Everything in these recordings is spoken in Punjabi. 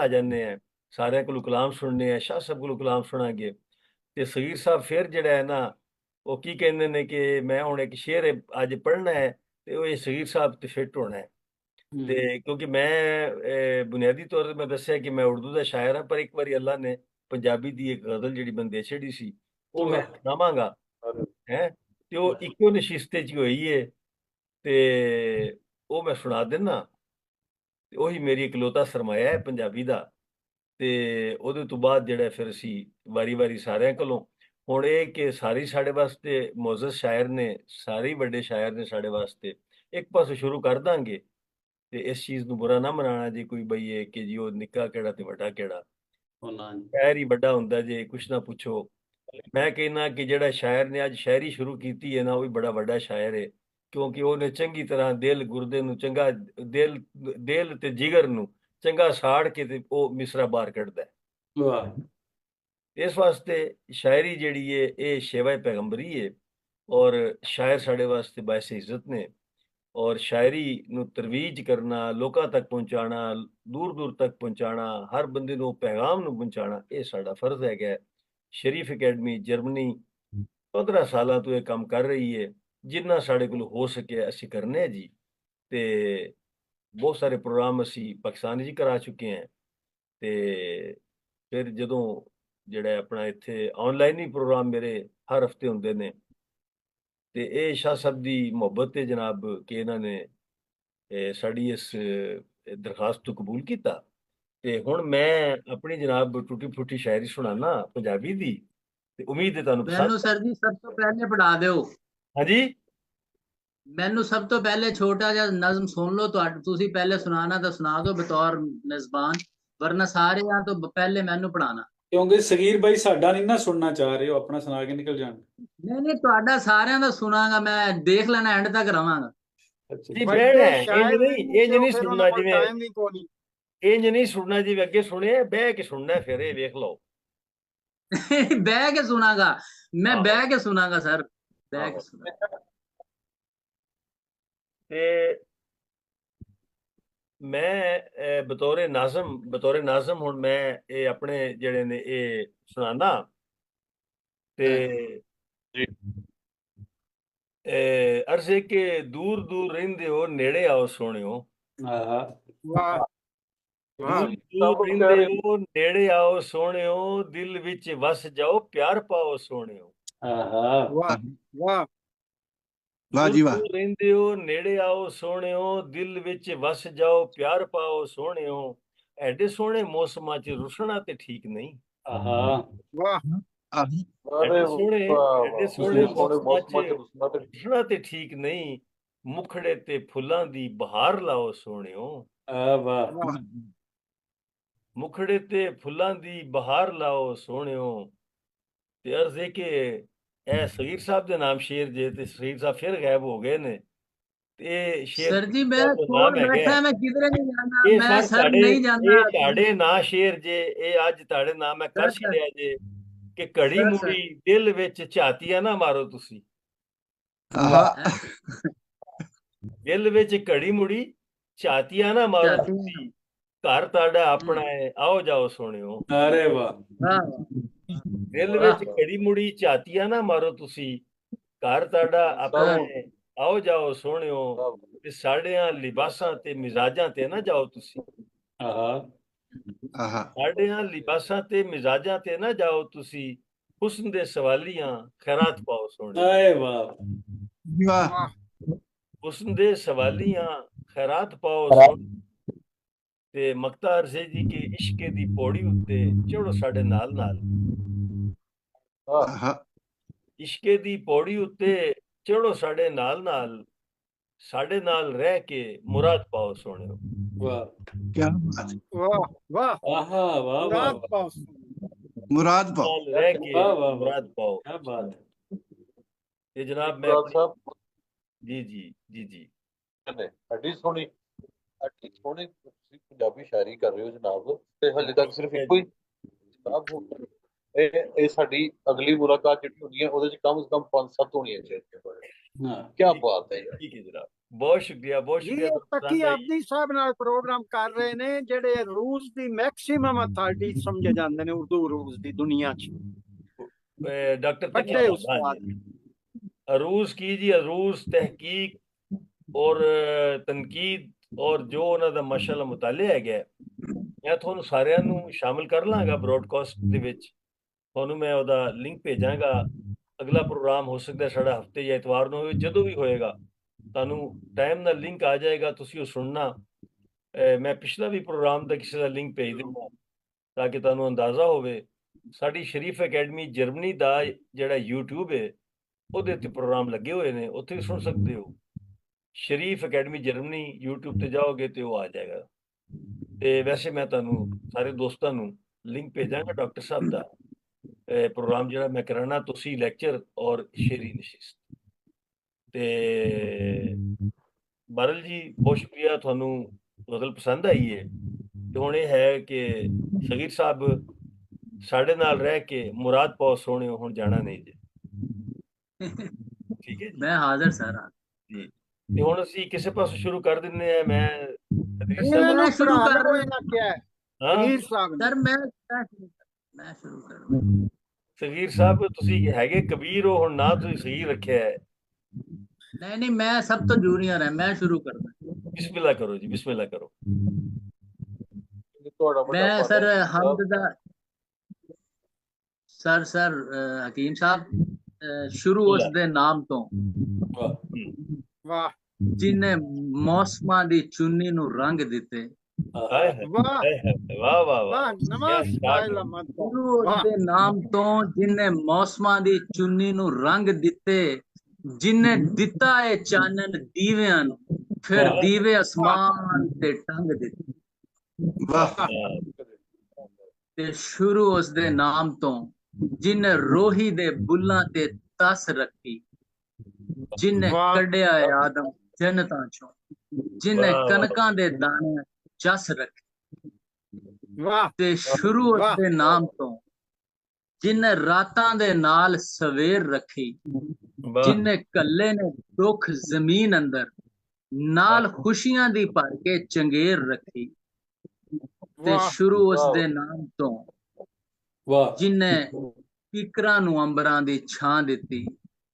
आ जाने हैं, सारे को कलाम सुनने हैं, शाह साहब को कलाम सुनांगे। ते सगीर साहब फिर जेड़ा है ना, वो की कहंदे ने कि मैं हुण एक शेर अज पढ़ना है, ते वो सगीर साहब ते फिट होना है। ते क्योंकि मैं बुनियादी तौर ते मैं दस्सिया कि मैं उर्दू दा शायर हां, पर एक बारी अल्लाह ने पंजाबी दी एक गज़ल जेह्ड़ी बंदे छेड़ी सी, ਉਹ ਮੈਂ ਸੁਣਾਵਾਂਗਾ ਹੈ ਤੇ ਉਹ ਇੱਕੋ ਨਸ਼ਿਸਤੇ 'ਚ ਹੋਈ ਏ ਤੇ ਉਹ ਮੈਂ ਸੁਣਾ ਦਿੰਦਾ ਤੇ ਉਹੀ ਮੇਰੀ ਇਕਲੌਤਾ ਸਰਮਾਇਆ ਹੈ ਪੰਜਾਬੀ ਦਾ ਤੇ ਉਹਦੇ ਤੋਂ ਬਾਅਦ ਜਿਹੜਾ ਫਿਰ ਅਸੀਂ ਵਾਰੀ-ਵਾਰੀ ਸਾਰਿਆਂ ਕੋਲੋਂ ਹੁਣ ਇਹ ਕਿ ਸਾਰੀ ਸਾਡੇ ਵਾਸਤੇ ਮੁਅੱਜ਼ਜ਼ ਸ਼ਾਇਰ ਨੇ ਸਾਰੇ ਹੀ ਵੱਡੇ ਸ਼ਾਇਰ ਨੇ ਸਾਡੇ ਵਾਸਤੇ ਇੱਕ ਪਾਸੇ ਸ਼ੁਰੂ ਕਰ ਦਾਂਗੇ ਤੇ ਇਸ ਚੀਜ਼ ਨੂੰ ਬੁਰਾ ਨਾ ਮਨਾਣਾ ਜੀ ਕੋਈ ਬਈ ਇਹ ਕਿ ਜੀ ਉਹ ਨਿੱਕਾ ਕਿਹੜਾ ਤੇ ਵੱਡਾ ਕਿਹੜਾ ਸ਼ਾਇਰ ਹੀ ਵੱਡਾ ਹੁੰਦਾ ਜੇ ਕੁਛ ਨਾ ਪੁੱਛੋ ਮੈਂ ਕਹਿੰਦਾ ਕਿ ਜਿਹੜਾ ਸ਼ਾਇਰ ਨੇ ਅੱਜ ਸ਼ਾਇਰੀ ਸ਼ੁਰੂ ਕੀਤੀ ਹੈ ਨਾ ਉਹ ਵੀ ਬੜਾ ਵੱਡਾ ਸ਼ਾਇਰ ਹੈ ਕਿਉਂਕਿ ਉਹਨੇ ਚੰਗੀ ਤਰ੍ਹਾਂ ਦਿਲ ਗੁਰਦੇ ਨੂੰ ਚੰਗਾ ਦਿਲ ਦਿਲ ਤੇ ਜਿਗਰ ਨੂੰ ਚੰਗਾ ਸਾੜ ਕੇ ਤੇ ਉਹ ਮਿਸਰਾ ਬਾਹਰ ਕੱਢਦਾ ਹੈ। ਵਾਹ ਇਸ ਵਾਸਤੇ ਸ਼ਾਇਰੀ ਜਿਹੜੀ ਹੈ ਇਹ ਸ਼ੇਵਾ ਪੈਗੰਬਰੀ ਹੈ ਔਰ ਸ਼ਾਇਰ ਸਾਡੇ ਵਾਸਤੇ ਬਾਇਸ ਇੱਜ਼ਤ ਨੇ ਔਰ ਸ਼ਾਇਰੀ ਨੂੰ ਤਰਵੀਜ ਕਰਨਾ ਲੋਕਾਂ ਤੱਕ ਪਹੁੰਚਾਉਣਾ ਦੂਰ ਦੂਰ ਤੱਕ ਪਹੁੰਚਾਉਣਾ ਹਰ ਬੰਦੇ ਨੂੰ ਪੈਗਾਮ ਨੂੰ ਪਹੁੰਚਾਉਣਾ ਇਹ ਸਾਡਾ ਫਰਜ਼ ਹੈਗਾ। ਸ਼ਰੀਫ ਅਕੈਡਮੀ ਜਰਮਨੀ 15 ਸਾਲਾਂ ਤੋਂ ਇਹ ਕੰਮ ਕਰ ਰਹੀ ਹੈ ਜਿੰਨਾ ਸਾਡੇ ਕੋਲ ਹੋ ਸਕੇ ਅਸੀਂ ਕਰਨੇ ਆ ਜੀ ਤੇ ਬਹੁਤ ਸਾਰੇ ਪ੍ਰੋਗਰਾਮ ਅਸੀਂ ਪਾਕਿਸਤਾਨ 'ਚ ਕਰਾ ਚੁੱਕੇ ਹਾਂ ਤੇ ਫਿਰ ਜਦੋਂ ਜਿਹੜਾ ਆਪਣਾ ਇੱਥੇ ਆਨਲਾਈਨ ਹੀ ਪ੍ਰੋਗਰਾਮ ਮੇਰੇ ਹਰ ਹਫਤੇ ਹੁੰਦੇ ਨੇ ਤੇ ਇਹ ਸ਼ਾਹ ਸਾਹਿਬ ਦੀ ਮੁਹੱਬਤ ਹੈ ਜਨਾਬ ਕਿ ਇਹਨਾਂ ਨੇ ਸਾਡੀ ਇਸ ਦਰਖਾਸਤ ਨੂੰ ਕਬੂਲ ਕੀਤਾ ਤੇ ਹੁਣ ਮੈਂ ਆਪਣੀ ਜਨਾਬ ਟੁੱਟੀ ਫੁੱਟੀ ਸ਼ਾਇਰੀ ਸੁਣਾਣਾ ਪੰਜਾਬੀ ਦੀ ਤੇ ਉਮੀਦ ਹੈ ਤੁਹਾਨੂੰ ਪਸੰਦ। ਮੈਨੂੰ ਸਰ ਜੀ ਸਭ ਤੋਂ ਪਹਿਲੇ ਪੜ੍ਹਾ ਦਿਓ। ਹਾਂਜੀ ਮੈਨੂੰ ਸਭ ਤੋਂ ਪਹਿਲੇ ਛੋਟਾ ਜਿਹਾ ਨਜ਼ਮ ਸੁਣ ਲਓ ਤੁਸੀਂ ਪਹਿਲੇ ਸੁਣਾਣਾ ਤਾਂ ਸੁਣਾ ਦਿਓ ਬਤੌਰ ਮੇਜ਼ਬਾਨ ਵਰਨਾ ਸਾਰਿਆਂ ਤੋਂ ਪਹਿਲੇ ਮੈਨੂੰ ਪੜਾਣਾ ਕਿਉਂਕਿ ਸਗੀਰ ਭਾਈ ਸਾਡਾ ਨਹੀਂ ਨਾ ਸੁਣਨਾ ਚਾਹ ਰਹੇ ਹੋ ਆਪਣਾ ਸੁਣਾ ਕੇ ਨਿਕਲ ਜਾਣ। ਨਹੀਂ ਤੁਹਾਡਾ ਸਾਰਿਆਂ ਦਾ ਸੁਣਾਗਾ ਮੈਂ ਦੇਖ ਲੈਣਾ ਐਂਡ ਤੱਕ ਰਵਾਂਗਾ। ਜੀ ਬਹਿਣਾ ਇੰਜ ਨਹੀਂ ਸੁਣਨਾ ਜਿਵੇਂ ਇੰਜ ਨਹੀਂ ਸੁਣਨਾ ਜਿਵੇਂ ਅੱਗੇ ਸੁਣਿਆ ਬਹਿ ਕੇ ਸੁਣਨਾ ਫਿਰ ਇਹ ਵੇਖ ਲਓ। ਬਹਿ ਕੇ ਸੁਣਾਗਾ ਮੈਂ ਬਹਿ ਕੇ ਸੁਣਾਗਾ ਸਰ ਬਹਿ ਕੇ ਸੁਣਾਗਾ। ਤੇ ਮੈਂ ਬਤੌਰੇ ਨਾਜ਼ਮ ਹੁਣ ਮੈਂ ਇਹ ਆਪਣੇ ਜਿਹੜੇ ਨੇ ਇਹ ਸੁਣਾਣਾ ਤੇ ਅਰਜ਼ੇ ਕਿ ਦੂਰ ਦੂਰ ਰਹਿੰਦੇ ਹੋ ਨੇੜੇ ਆਓ ਸੋਹਣਿਓ। ਵਾਹ ਦੂਰ ਰਹਿੰਦੇ ਹੋ ਨੇੜੇ ਆਓ ਸੋਹਣਿਓ ਦਿਲ ਵਿੱਚ ਵਸ ਜਾਓ ਪਿਆਰ ਪਾਓ ਸੋਹਣਿਓ। ਵਾਹ ਵਾਹ ਵਾਹ ਜੀ ਵਾਹ। ਰਹਿੰਦੇ ਹੋ ਨੇੜੇ ਆਓ ਸੋਹਣਿਓ ਦਿਲ ਵਿੱਚ ਵਸ ਜਾਓ ਪਿਆਰ ਪਾਓ ਸੋਹਣਿਓ ਐਡੇ ਸੋਹਣੇ ਮੌਸਮਾਂ 'ਚ ਰੁਸਣਾ ਤੇ ਠੀਕ ਨਹੀਂ। ਵਾਹ ਐਡੇ ਸੋਹਣੇ ਮੌਸਮਾਂ 'ਚ ਰੁਸਣਾ ਤੇ ਠੀਕ ਨਹੀਂ ਮੁਖੜੇ ਤੇ ਫੁੱਲਾਂ ਦੀ ਬਹਾਰ ਲਾਓ ਸੋਹਣਿਓ। ਵਾਹ ਮੁਖੜੇ ਤੇ ਫੁੱਲਾਂ ਦੀ ਬਹਾਰ ਲਾਓ ਸੋਹਣਿਓ ਤੇ ਅਰਜ਼ ਹੈ ਕਿ ਇਹ ਸਗੀਰ ਸਾਹਿਬ ਦੇ ਨਾਮ ਸ਼ੇਰ ਜੇ ਤੇ ਸਗੀਰ ਸਾਹਿਬ ਫਿਰ ਗਾਇਬ ਹੋ ਗਏ ਨੇ ਤੇ ਸ਼ੇਰ ਸਰ ਜੀ ਮੈਂ ਛੋੜ ਬੈਠਾ ਮੈਂ ਕਿਧਰੇ ਨਹੀਂ ਜਾਂਦਾ ਮੈਂ ਸਰ ਨਹੀਂ ਜਾਂਦਾ ਇਹ ਤੁਹਾਡੇ ਨਾਂ ਸ਼ੇਰ ਜੇ ਇਹ ਅੱਜ ਤੁਹਾਡੇ ਨਾਮ ਮੈਂ ਕਰ ਛੱਡਿਆ ਜੇ ਕਿ ਘੜੀ ਮੁੜੀ ਦਿਲ ਵਿੱਚ ਝਾਤੀਆਂ ਨਾ ਮਾਰੋ ਤੁਸੀਂ। ਦਿਲ ਵਿੱਚ ਘੜੀ ਮੁੜੀ ਝਾਤੀਆਂ ਨਾ ਮਾਰੋ ਤੁਸੀਂ ਘਰ ਤੁਹਾਡਾ ਆਪਣਾ ਹੈ ਆਓ ਜਾਓ ਸੋਹਣਿਓ। ਅਰੇ ਵਾਹ ਦਿਲ ਵਿੱਚ ਘੜੀ ਮੁੜੀ ਝਾਤੀਆਂ ਨਾ ਮਾਰੋ ਤੁਸੀਂ ਘਰ ਤੁਹਾਡਾ ਆਪਣਾ ਹੈ ਆਓ ਜਾਓ ਸੋਹਣਿਓ ਤੇ ਸਾਡਿਆਂ ਲਿਬਾਸਾਂ ਤੇ ਮਿਜ਼ਾਜਾਂ ਤੇ ਨਾ ਜਾਓ ਤੁਸੀਂ। ਸਾਡਿਆਂ ਲਿਬਾਸਾਂ ਤੇ ਮਿਜ਼ਾਜਾਂ ਤੇ ਨਾ ਜਾਓ ਤੁਸੀਂ ਹੁਸਨ ਦੇ ਸਵਾਲੀਆਂ ਖੈਰਾਤ ਪਾਓ ਸੋਹਣਿਓ। ਆਏ ਵਾਹ ਵਾਹ ਹੁਸਨ ਦੇ ਸਵਾਲੀਆਂ ਖੈਰਾਤ ਪਾਓ ਸੋਹਣਿਓ ਤੇ ਮਕਤਾ ਅਰਜ਼ੇ ਜੀ ਕਿ ਇਸ਼ਕੇ ਦੀ ਪੌੜੀ ਉੱਤੇ ਚੜੋ ਸਾਡੇ ਨਾਲ ਨਾਲ। ਇਸ਼ਕੇ ਦੀ ਪੌੜੀ ਉੱਤੇ ਚੜੋ ਸਾਡੇ ਨਾਲ ਰਹਿ ਕੇ ਮੁਰਾਦ ਪਾਓ ਸੋਹਣਿਓ। ਵਾਹ ਕੀ ਬਾਤ ਹੈ। ਵਾਹ ਵਾਹ ਵਾਹ ਮੁਰਾਦ ਪਾਓ ਰਹਿ ਕੇ ਮੁਰਾਦ ਪਾਓ। ਕੀ ਬਾਤ ਹੈ। ਇਹ ਜਨਾਬ ਮੈਂ ਜੀ ਅੱਡੀ ਸੋਹਣੀ ਤੁਸੀਂ ਪੰਜਾਬੀ ਸ਼ਾਇਰੀ ਕਰ ਰਹੇ ਹੋ ਜਨਾਬ ਤੇ ਹਲੇ ਤੱਕ ਸਿਰਫ ਇੱਕੋ ਹੀ ਕਿਤਾਬ ਇਹ ਸਾਡੀ ਅਗਲੀ ਮੁਲਾਕਾਤ ਜਿਹੜੀ ਹੋਣੀ ਹੈ ਉਹਦੇ ਚ ਕਮ ਸੇ ਕਮ 5-7 ਹੋਣੀਆਂ ਚਾਹੀਦੀਆਂ। ਕੀ ਬਾਤ ਹੈ ਠੀਕ ਹੈ ਜਨਾਬ ਬਹੁਤ ਸ਼ੁਕਰੀਆ ਜੀ ਤੁਹਾਨੂੰ ਇਹ ਤਕੀ ਪਸੰਦ ਆਈ। ਆਪਦੀ ਸਾਹਿਬ ਨਾਲ ਪ੍ਰੋਗਰਾਮ ਕਰ ਰਹੇ ਨੇ ਜਿਹੜੇ ਰੂਸ ਦੀ ਮੈਕਸਿਮਮ ਅਥਾਰਟੀ ਸਮਝੇ ਜਾਂਦੇ ਨੇ ਉਰਦੂ ਰੂਸ ਦੀ ਦੁਨੀਆ 'ਚ डॉक्टर तकी ਵੱਡੇ साहब, हाँ ਉਸਤਾਦ जी। अरूज की जी, अरूज तहकीक और तनकीद और जो ਉਹਨਾਂ ਦਾ ਮਾਸ਼ਾਅੱਲਾ ਮੁਤਾਲਿਆ ਹੈਗਾ, ਮੈਂ ਤੁਹਾਨੂੰ ਸਾਰਿਆਂ ਨੂੰ ਸ਼ਾਮਿਲ ਕਰ ਲਾਂਗਾ ਬ੍ਰੌਡਕਾਸਟ ਦੇ ਵਿੱਚ। ਤੁਹਾਨੂੰ ਮੈਂ ਉਹਦਾ ਲਿੰਕ ਭੇਜਾਂਗਾ। ਅਗਲਾ ਪ੍ਰੋਗਰਾਮ ਹੋ ਸਕਦਾ ਸਾਡਾ ਹਫਤੇ ਜਾਂ ਇਤਵਾਰ ਨੂੰ ਹੋਵੇ, ਜਦੋਂ ਵੀ ਹੋਏਗਾ ਤੁਹਾਨੂੰ ਟਾਈਮ ਨਾਲ ਲਿੰਕ ਆ ਜਾਏਗਾ, ਤੁਸੀਂ ਉਹ ਸੁਣਨਾ। ਮੈਂ ਪਿਛਲਾ ਵੀ ਪ੍ਰੋਗਰਾਮ ਦਾ ਕਿਸੇ ਦਾ ਲਿੰਕ ਭੇਜ ਦਿੰਦਾ ਤਾਂ ਕਿ ਤੁਹਾਨੂੰ ਅੰਦਾਜ਼ਾ ਹੋਵੇ। ਸਾਡੀ ਸ਼ਰੀਫ ਅਕੈਡਮੀ ਜਰਮਨੀ ਦਾ ਜਿਹੜਾ YouTube ਹੈ ਉਹਦੇ ਤੇ ਪ੍ਰੋਗਰਾਮ ਲੱਗੇ ਹੋਏ ਨੇ, ਉੱਥੇ ਵੀ ਸੁਣ ਸਕਦੇ ਹੋ। ਸ਼ਰੀਫ ਅਕੈਡਮੀ ਜਰਮਨੀ YouTube ਤੇ ਜਾਓਗੇ ਤੇ ਉਹ ਆ ਜਾਏਗਾ। ਤੇ ਵੈਸੇ ਮੈਂ ਤੁਹਾਨੂੰ ਸਾਰੇ ਦੋਸਤਾਂ ਨੂੰ ਲਿੰਕ ਭੇਜਾਂਗਾ ਡਾਕਟਰ ਸਾਹਿਬ ਦਾ ਪ੍ਰੋਗਰਾਮ ਜਿਹੜਾ ਮੈਂ ਕਰਾਣਾ, ਤੁਸੀਂ ਲੈਕਚਰ ਔਰ ਸ਼ੇਰੀ ਨਸ਼ਿਸਤ। ਤੇ ਬਾਰਲ ਜੀ ਬਹੁਤ ਸ਼ੁਕਰੀਆ, ਤੁਹਾਨੂੰ ਗਜ਼ਲ ਪਸੰਦ ਆਈ ਹੈ। ਤੇ ਹੁਣ ਇਹ ਹੈ ਕਿ ਸਗੀਰ ਸਾਹਿਬ ਸਾਡੇ ਨਾਲ ਰਹਿ ਕੇ ਮੁਰਾਦ ਪਾਓ ਸੋਹਣਿਓ, ਹੁਣ ਜਾਣਾ ਨਹੀਂ ਜੀ। ਠੀਕ ਹੈ ਜੀ, ਮੈਂ ਹਾਜ਼ਰ ਸਰ। ਜੀ। ਤੇ ਹੁਣ ਅਸੀਂ ਕਿਸੇ ਪਾਸੋਂ ਸ਼ੁਰੂ ਕਰ ਦਿੰਦੇ ਆ। ਮੈਂ ਅਦਰੀਸ ਸਾਹਿਬ, ਇਹਨਾਂ ਨੂੰ ਸ਼ੁਰੂ ਪੜ੍ਹਾ ਕਰ ਲਓ, ਰਿਹਾ। ਇਹਨਾਂ ਕਿਹਾ ਹੈ ਹਾਂ ਅਮੀਰ ਸਾਹਿਬ ਨੇ। ਸਰ ਮੈਂ ਸ਼ੁਰੂ ਕਰਾਂ। ਸਗੀਰ ਸਾਹਿਬ ਤੁਸੀਂ ਹੈਗੇ ਕਬੀਰ ਹੋ, ਹੁਣ ਨਾ ਤੁਸੀਂ ਸਹੀ ਰੱਖਿਆ ਹੈ। ਨਹੀਂ ਮੈਂ ਸਭ ਤੋਂ ਜੂਨੀਅਰ ਹੈ, ਮੈਂ ਸ਼ੁਰੂ ਕਰਦਾ। ਬਿਸਮਿਲ੍ਲਾ ਕਰੋ ਜੀ, ਬਿਸਮਿਲ੍ਲਾ ਕਰੋ। ਤੁਹਾਡਾ ਵੱਡਾ ਮੈਂ ਫਨ ਸਰ ਹੈ ਹਮਦ ਦਾ ਸਰ ਹਕੀਮ ਸਾਹਿਬ ਸ਼ੁਰੂ ਉਸ ਦੇ ਨਾਮ ਤੋਂ ਵਾਹ ਜਿਨੇ ਮੌਸਮਾਂ ਦੀ ਚੁੰਨੀ ਨੂੰ ਰੰਗ ਦਿੱਤੇ। ਹਾਏ ਹਾਏ, ਵਾਹ ਹਾਏ ਹਾਏ, ਵਾਹ ਵਾਹ ਵਾਹ। ਵਾਹ ਨਮਾਜ਼ start ਪੜ੍ਹ ਮਤ ਸ਼ੁਰੂ ਉਸ ਵਾਹ ਦੇ ਨਾਮ ਤੋਂ ਜਿਨੇ ਮੌਸਮਾਂ ਦੀ ਚੁੰਨੀ ਨੂੰ ਰੰਗ ਦਿੱਤੇ, ਜਿਨੇ ਦਿੱਤਾ ਏ ਚਾਨਣ ਦੀਵਿਆਂ ਨੂੰ, ਫਿਰ ਵਾਹ। ਦੀਵੇ ਅਸਮਾਨ ਤੇ ਟੰਗ ਦਿੱਤੇ। ਵਾਹ ਤੇ ਸ਼ੁਰੂ ਉਸ ਦੇ ਨਾਮ ਤੋਂ ਜਿਨੇ ਰੋਹੀ ਦੇ ਬੁੱਲਾਂ ਤੇ ਤਸ ਰੱਖੀ, ਜਿਨੇ ਵਾਹ। ਕੱਢਿਆ ਏ ਆਦਮ ਜੰਨਤਾਂ ਚੋਂ, ਜਿਨੇ ਵਾਹ। ਕਣਕਾਂ ਦੇ ਦਾਣੇ ਚਸ ਰੱਖੀ। ਵਾਹ ਤੇ ਸ਼ੁਰੂ ਉਸ ਵਾਹ। ਦੇ ਨਾਮ ਤੋਂ ਜਿਨੇ ਰਾਤਾਂ ਦੇ ਨਾਲ ਸਵੇਰ ਰੱਖੀ, ਵਾਹ ਜਿਨੇ ਕੱਲੇ ਨੇ ਦੁੱਖ ਜ਼ਮੀਨ ਅੰਦਰ ਨਾਲ ਖੁਸ਼ੀਆਂ ਦੀ ਭਰ ਕੇ ਚੰਗੇਰ ਰੱਖੀ। ਤੇ ਵਾਹ ਸ਼ੁਰੂ ਉਸ ਵਾਹ। ਦੇ ਨਾਮ ਤੋਂ ਵਾਹ ਜਿਨੇ ਫਿਕਰਾਂ ਨੂੰ ਅੰਬਰਾਂ ਦੀ ਛਾਂ ਦਿੱਤੀ,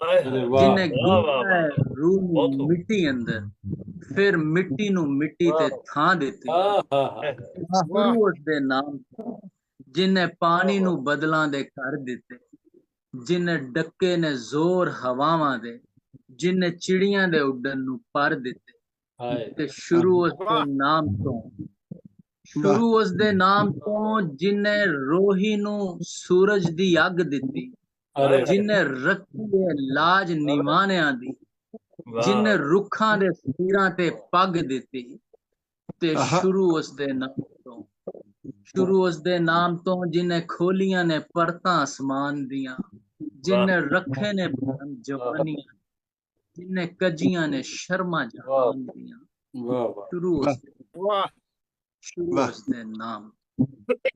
ਹਾਏ ਹਾਏ, ਵਾਹ। ਜਿਨੇ ਵਾਹ ਵਾਹ ਗੁੰਨਿਆ ਵਾਹ। ਰੂਹ ਬਹੁਤ ਨੂੰ ਹੋ। ਮਿੱਟੀ ਅੰਦਰ, ਫਿਰ ਮਿੱਟੀ ਨੂੰ ਮਿੱਟੀ ਤੇ ਥਾਂ ਦਿੱਤੀ। ਹਾਏ। ਸ਼ੁਰੂ ਉਸ ਦੇ ਨਾਮ ਤੋਂ ਜਿਨੇ ਪਾਣੀ ਨੂੰ ਬਦਲਾਂ ਦੇ ਕਰ ਦਿੱਤੇ, ਜਿਨੇ ਡੱਕੇ ਨੇ ਜ਼ੋਰ ਹਵਾਵਾਂ ਦੇ, ਜਿਨੇ ਚਿੜੀਆਂ ਦੇ ਉੱਡਣ ਨੂੰ ਪਰ ਦਿੱਤੇ। ਹਾਏ ਤੇ ਸ਼ੁਰੂ ਉਸ ਵਾਹ। ਦੇ ਨਾਮ ਤੋਂ ਸ਼ੁਰੂ ਉਸ ਦੇ ਨਾਮ ਤੋਂ ਜਿਨੇ ਰੋਹੀ ਨੂੰ ਸੂਰਜ ਦੀ ਅੱਗ ਦਿੱਤੀ, ਅਰੇ ਜਿਨੇ ਰੱਖੀ ਹੈ ਲਾਜ ਨਿਵਾਣਿਆਂ ਦੀ, ਵਾਹ ਜਿਨੇ ਰੁੱਖਾਂ ਦੇ ਸਿਰਾਂ ਤੇ ਪੱਗ ਦਿੱਤੀ। ਤੇ ਆਹਾ। ਸ਼ੁਰੂ ਉਸ ਦੇ ਨਾਮ ਤੋਂ ਸ਼ੁਰੂ ਉਸ ਦੇ ਨਾਮ ਤੋਂ ਜਿਨੇ ਖੋਲੀਆਂ ਨੇ ਪਰਤਾਂ ਅਸਮਾਨ ਦੀਆਂ, ਜਿਨੇ ਰੱਖੇ ਨੇ ਭਰਮ ਜਵਾਨੀਆਂ, ਜਿਨੇ ਕੱਜੀਆਂ ਨੇ ਸ਼ਰਮਾਂ ਜਹਾਨ ਦੀਆਂ। ਵਾਹ ਵਾਹ ਸ਼ੁਰੂ ਉਸ ਦੇ ਵਾਹ ਸ਼ੁਰੂ ਵਾਹ। ਉਸ ਦੇ ਨਾਮ।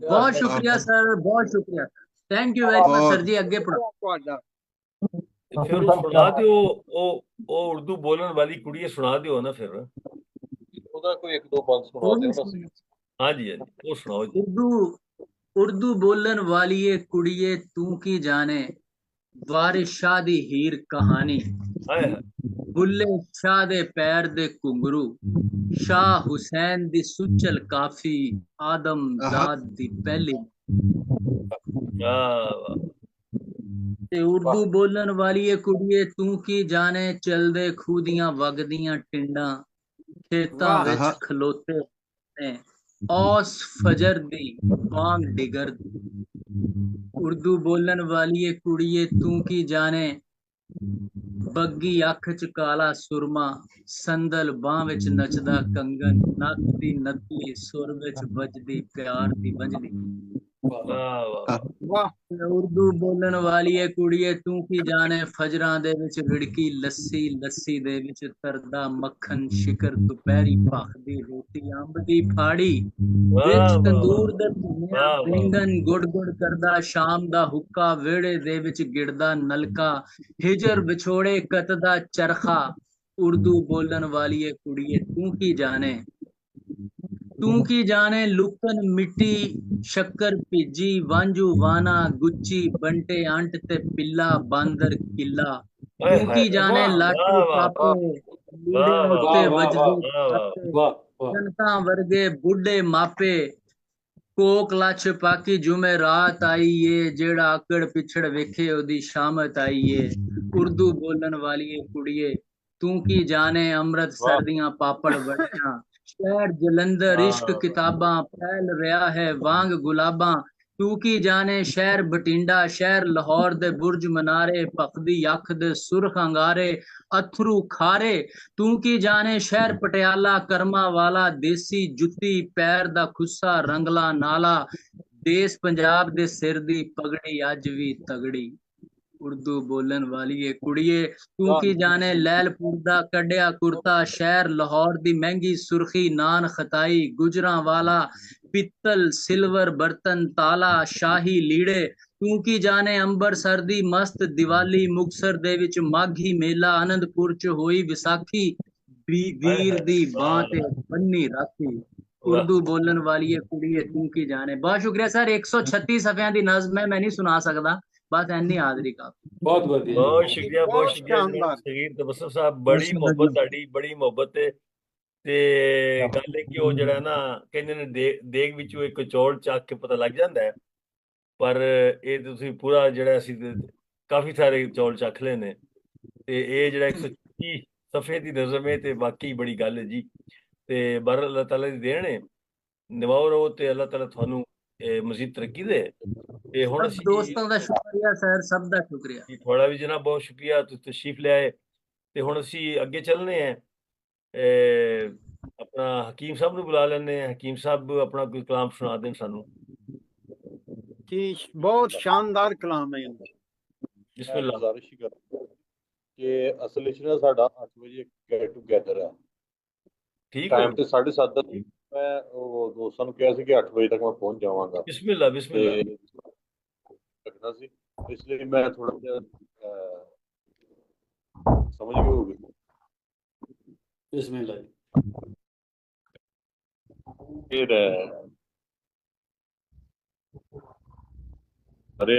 ਬਹੁਤ ਸ਼ੁਕਰੀਆ ਸਰ, ਬਹੁਤ ਸ਼ੁਕਰੀਆ। ਥੈਂਕ ਯੂ ਵੈਰੀ ਮਚ ਬਹੁਤ। ਸਰ ਜੀ, ਅੱਗੇ ਪੜੋ। ਤੁਹਾਡਾ ਤੇ ਫਿਰ ਉਹ ਸੁਣਾ ਦਿਓ, ਉਹ ਉਰਦੂ ਬੋਲਣ ਵਾਲੀ ਕੁੜੀ ਸੁਣਾ ਦਿਓ ਨਾ ਫਿਰ। ਉਹਦਾ ਕੋਈ ਇੱਕ ਦੋ ਬੰਦ ਸੁਣਾ ਦਿਓ ਨਾ ਸੀ। ਹਾਂਜੀ ਹਾਂਜੀ, ਉਹ ਸੁਣਾਓ ਜੀ। ਉਰਦੂ बोलन वालिए कुड़िए तू की जाने, वारिस शाह दी हीर कहानी, ਹਾਏ ਹਾਏ, बुल्ले शाह दे पैर दे घुंगरू, शाह हुसैन दी सुचल काफी, आदम जाद दी पहली। ਵਾਹ ਵਾਹ। ਤੇ ਉਰਦੂ ਬੋਲਣ ਵਾਲੀਏ ਕੁੜੀਏ ਤੂੰ ਕੀ ਜਾਣੇ, ਚਲਦੇ ਖੂਦੀਆਂ ਵਗਦੀਆਂ ਟਿੰਡਾਂ, ਖੇਤਾਂ ਵਾਹ। ਵਿੱਚ ਆਹਾ। ਖਲੋਤੇ ਨੇ ਔਸ ਫਜਰ ਦੀ ਬਾਂਗ ਡਿਗਰਦੀ। ਉਰਦੂ ਬੋਲਣ ਵਾਲੀਏ ਕੁੜੀਏ ਤੂੰ ਕੀ ਜਾਣੇ, ਬੱਗੀ ਅੱਖ ਚ ਕਾਲਾ ਸੁਰਮਾ, ਸੰਦਲ ਬਾਹ ਵਿੱਚ ਨੱਚਦਾ ਕੰਗਨ, ਨੱਕ ਦੀ ਨੱਥੀ ਸੁਰ ਵਿੱਚ ਵੱਜਦੀ ਪਿਆਰ ਦੀ ਵੰਜਲੀ। ਵਾਹ ਵਾਹ ਵਾਹ ਉਰਦੂ ਬੋਲਣ ਵਾਲੀਏ ਕੁੜੀਏ ਤੂੰ ਕੀ ਜਾਣੇ, ਫਜਰਾਂ ਦੇ ਵਿੱਚ ਰਿੜਕੀ ਲੱਸੀ, ਲੱਸੀ ਦੇ ਵਿੱਚ ਤਰਦਾ ਮੱਖਣ, ਸ਼ਿਕਰ ਦੁਪਹਿਰੀ ਭਖਦੀ ਰੋਟੀ, ਅੰਬ ਦੀ ਫਾੜੀ ਵਿੱਚ ਤੰਦੂਰ ਦੇ ਧੂੰਆਂ, ਵਾਹ, ਵਾਹ। ਬੈਂਗਣ ਗੁੜ ਗੁੜ ਕਰਦਾ, ਸ਼ਾਮ ਦਾ ਹੁੱਕਾ ਵਿਹੜੇ ਦੇ ਵਿੱਚ ਗਿੜਦਾ ਨਲਕਾ, ਹਿਜਰ ਵਿਛੋੜੇ ਕੱਤਦਾ ਚਰਖਾ, उर्दू बोलन वाली कुड़िए तू की जाने लुकन मिट्टी शक्कर भेजी वांजू वाना गुच्ची बंटे अंट ते पिल्ला बांदर किला हाय तू हाय की जाने वाह लाठी वाह वाह पापे वाह लीड़ियां वाह उत्ते वाह वाह वाह वजदे वाह वाह छापे वाह वाह जनता वर्गे बुढ़े मापे कोक लछ पाकी जुमे रात आई है जेड़ा आकड़ पिछड़ वेखे ओदी शामत आई है उर्दू बोलन वाली कुड़िए तू की जाने अमृत ਵਾਹ सर्दियां पापड़ वड़ियां शहर जलंधर इश्क वाह किताबां फैल रहा है वांग गुलाबां तू की जाने शहर बटिंडा शहर लाहौर दे बुर्ज मनारे भखदी अख दे सुरख अंगारे अथरू खारे तू की जाने शहर पटियाला करमा वाला देसी जुत्ती पैर दा खुस्सा रंगला नाला देश पंजाब दे सिर दी पगड़ी अज भी तगड़ी उर्दू बोलन वाली कुड़िए तू ਵਾਹ की जाने लैलपुर दा कड्डिया कुर्ता शहर लाहौर दी महंगी सुर्खी नान खताई गुजरां वाला पित्तल सिल्वर बर्तन ताला शाही लीड़े तू की जाने अंबरसर दी मस्त दिवाली मुक्तसर दे विच माघी मेला आनंदपुर च होई विसाखी हाय वीर हाय दी बां वाह ते बन्नी राखी वाह उर्दू बोलन वाली कुड़िए तू की जाने बहुत शुक्रिया सर 136 सफ़ियां दी नज़्म है मैं नहीं सुना सकदा बस इन्नी हाज़री काफी बहुत बढ़िया जी बहुत बहुत शुक्रिया बहुत जनाब शानदार सगीर तबस्सुम साहब बड़ी ਮੁਹੱਬਤ ਤੁਹਾਡੀ ਬੜੀ ਮੁਹੱਬਤ ਹੈ ਤੇ ਗੱਲ ਹੈ ਕਿ ਉਹ ਜਿਹੜਾ ਨਾ ਕਹਿੰਦੇ ਨੇ ਦੇਗ ਵਿੱਚੋਂ ਇੱਕ ਚੌਲ ਚੱਕ ਕੇ ਪਤਾ ਲੱਗ ਜਾਂਦਾ ਹੈ ਪਰ ਇਹ ਤੁਸੀਂ ਪੂਰਾ ਜਿਹੜਾ ਅਸੀਂ ਕਾਫੀ ਸਾਰੇ ਚੌਲ ਚੱਖ ਲਏ ਨੇ ਤੇ ਇਹ ਜਿਹੜਾ 130 ਸਫੇ ਦੀ ਨਜ਼ਮ ਹੈ ਤੇ ਵਾਕਈ ਬੜੀ ਗੱਲ ਹੈ ਜੀ ਤੇ ਬਰ ਅੱਲਾਹ ਤਾਲਾ ਦੀ ਦੇਣ ਹੈ ਨਿਭਾਓ ਰਹੋ ਤੇ ਅੱਲਾਹ ਤਾਲਾ ਤੁਹਾਨੂੰ ਮਜ਼ੀਦ ਤਰੱਕੀ ਦੇ ਤੇ ਹੁਣ सब ਅਸੀਂ दोस्तों का शुक्रिया सर सब का शुक्रिया ਜੀ ਤੁਹਾਡਾ ਵੀ ਜਨਾਬ ਬਹੁਤ ਸ਼ੁਕਰੀਆ ਤੁਸੀਂ ਤਸ਼ਰੀਫ ਲਿਆਏ ਤੇ ਹੁਣ ਅਸੀਂ ਅੱਗੇ ਚੱਲਨੇ ਆ ਆਪਣਾ ਹਕੀਮ ਸਾਹਿਬ ਨੂੰ ਬੁਲਾ ਲੈਂਦੇ ਆ ਹਕੀਮ ਸਾਹਿਬ ਆਪਣਾ ਕੋਈ ਕਲਾਮ ਸੁਣਾ ਦੇਣ ਸਾਨੂੰ जी बहुत शानदार कलाम है इनका। ਮੈਂ ਬਿਸਮਿਲ੍ਲਾ ਗੁਜ਼ਾਰਿਸ਼ ਹੀ ਕਰਾਂਗਾ ਕਿ ਅਸਲ ਵਿੱਚ ਨਾ ਸਾਡਾ 8 ਵਜੇ ਗੈਟ ਟੂਗੇਦਰ ਆ ਠੀਕ ਹੋ ਟਾਈਮ ਤੇ 7:30 ਦਾ ਸੀ। ਮੈਂ ਉਹ ਦੋਸਤਾਂ ਨੂੰ ਕਿਹਾ ਸੀ ਕਿ 8 ਵਜੇ ਤੱਕ ਮੈਂ ਪਹੁੰਚ ਜਾਵਾਂਗਾ ਬਿਸਮਿਲ੍ਲਾ ਤੇ ਬਿਸਮਿਲ੍ਲਾ ਲੱਗਣਾ ਸੀ ਇਸ ਲਈ ਮੈਂ ਥੋੜਾ ਜਿਹਾ ਸਮਝ ਗਏ ਹੋਗੇ बिस्मिल्लाह जी ਫਿਰ ਅਰੇ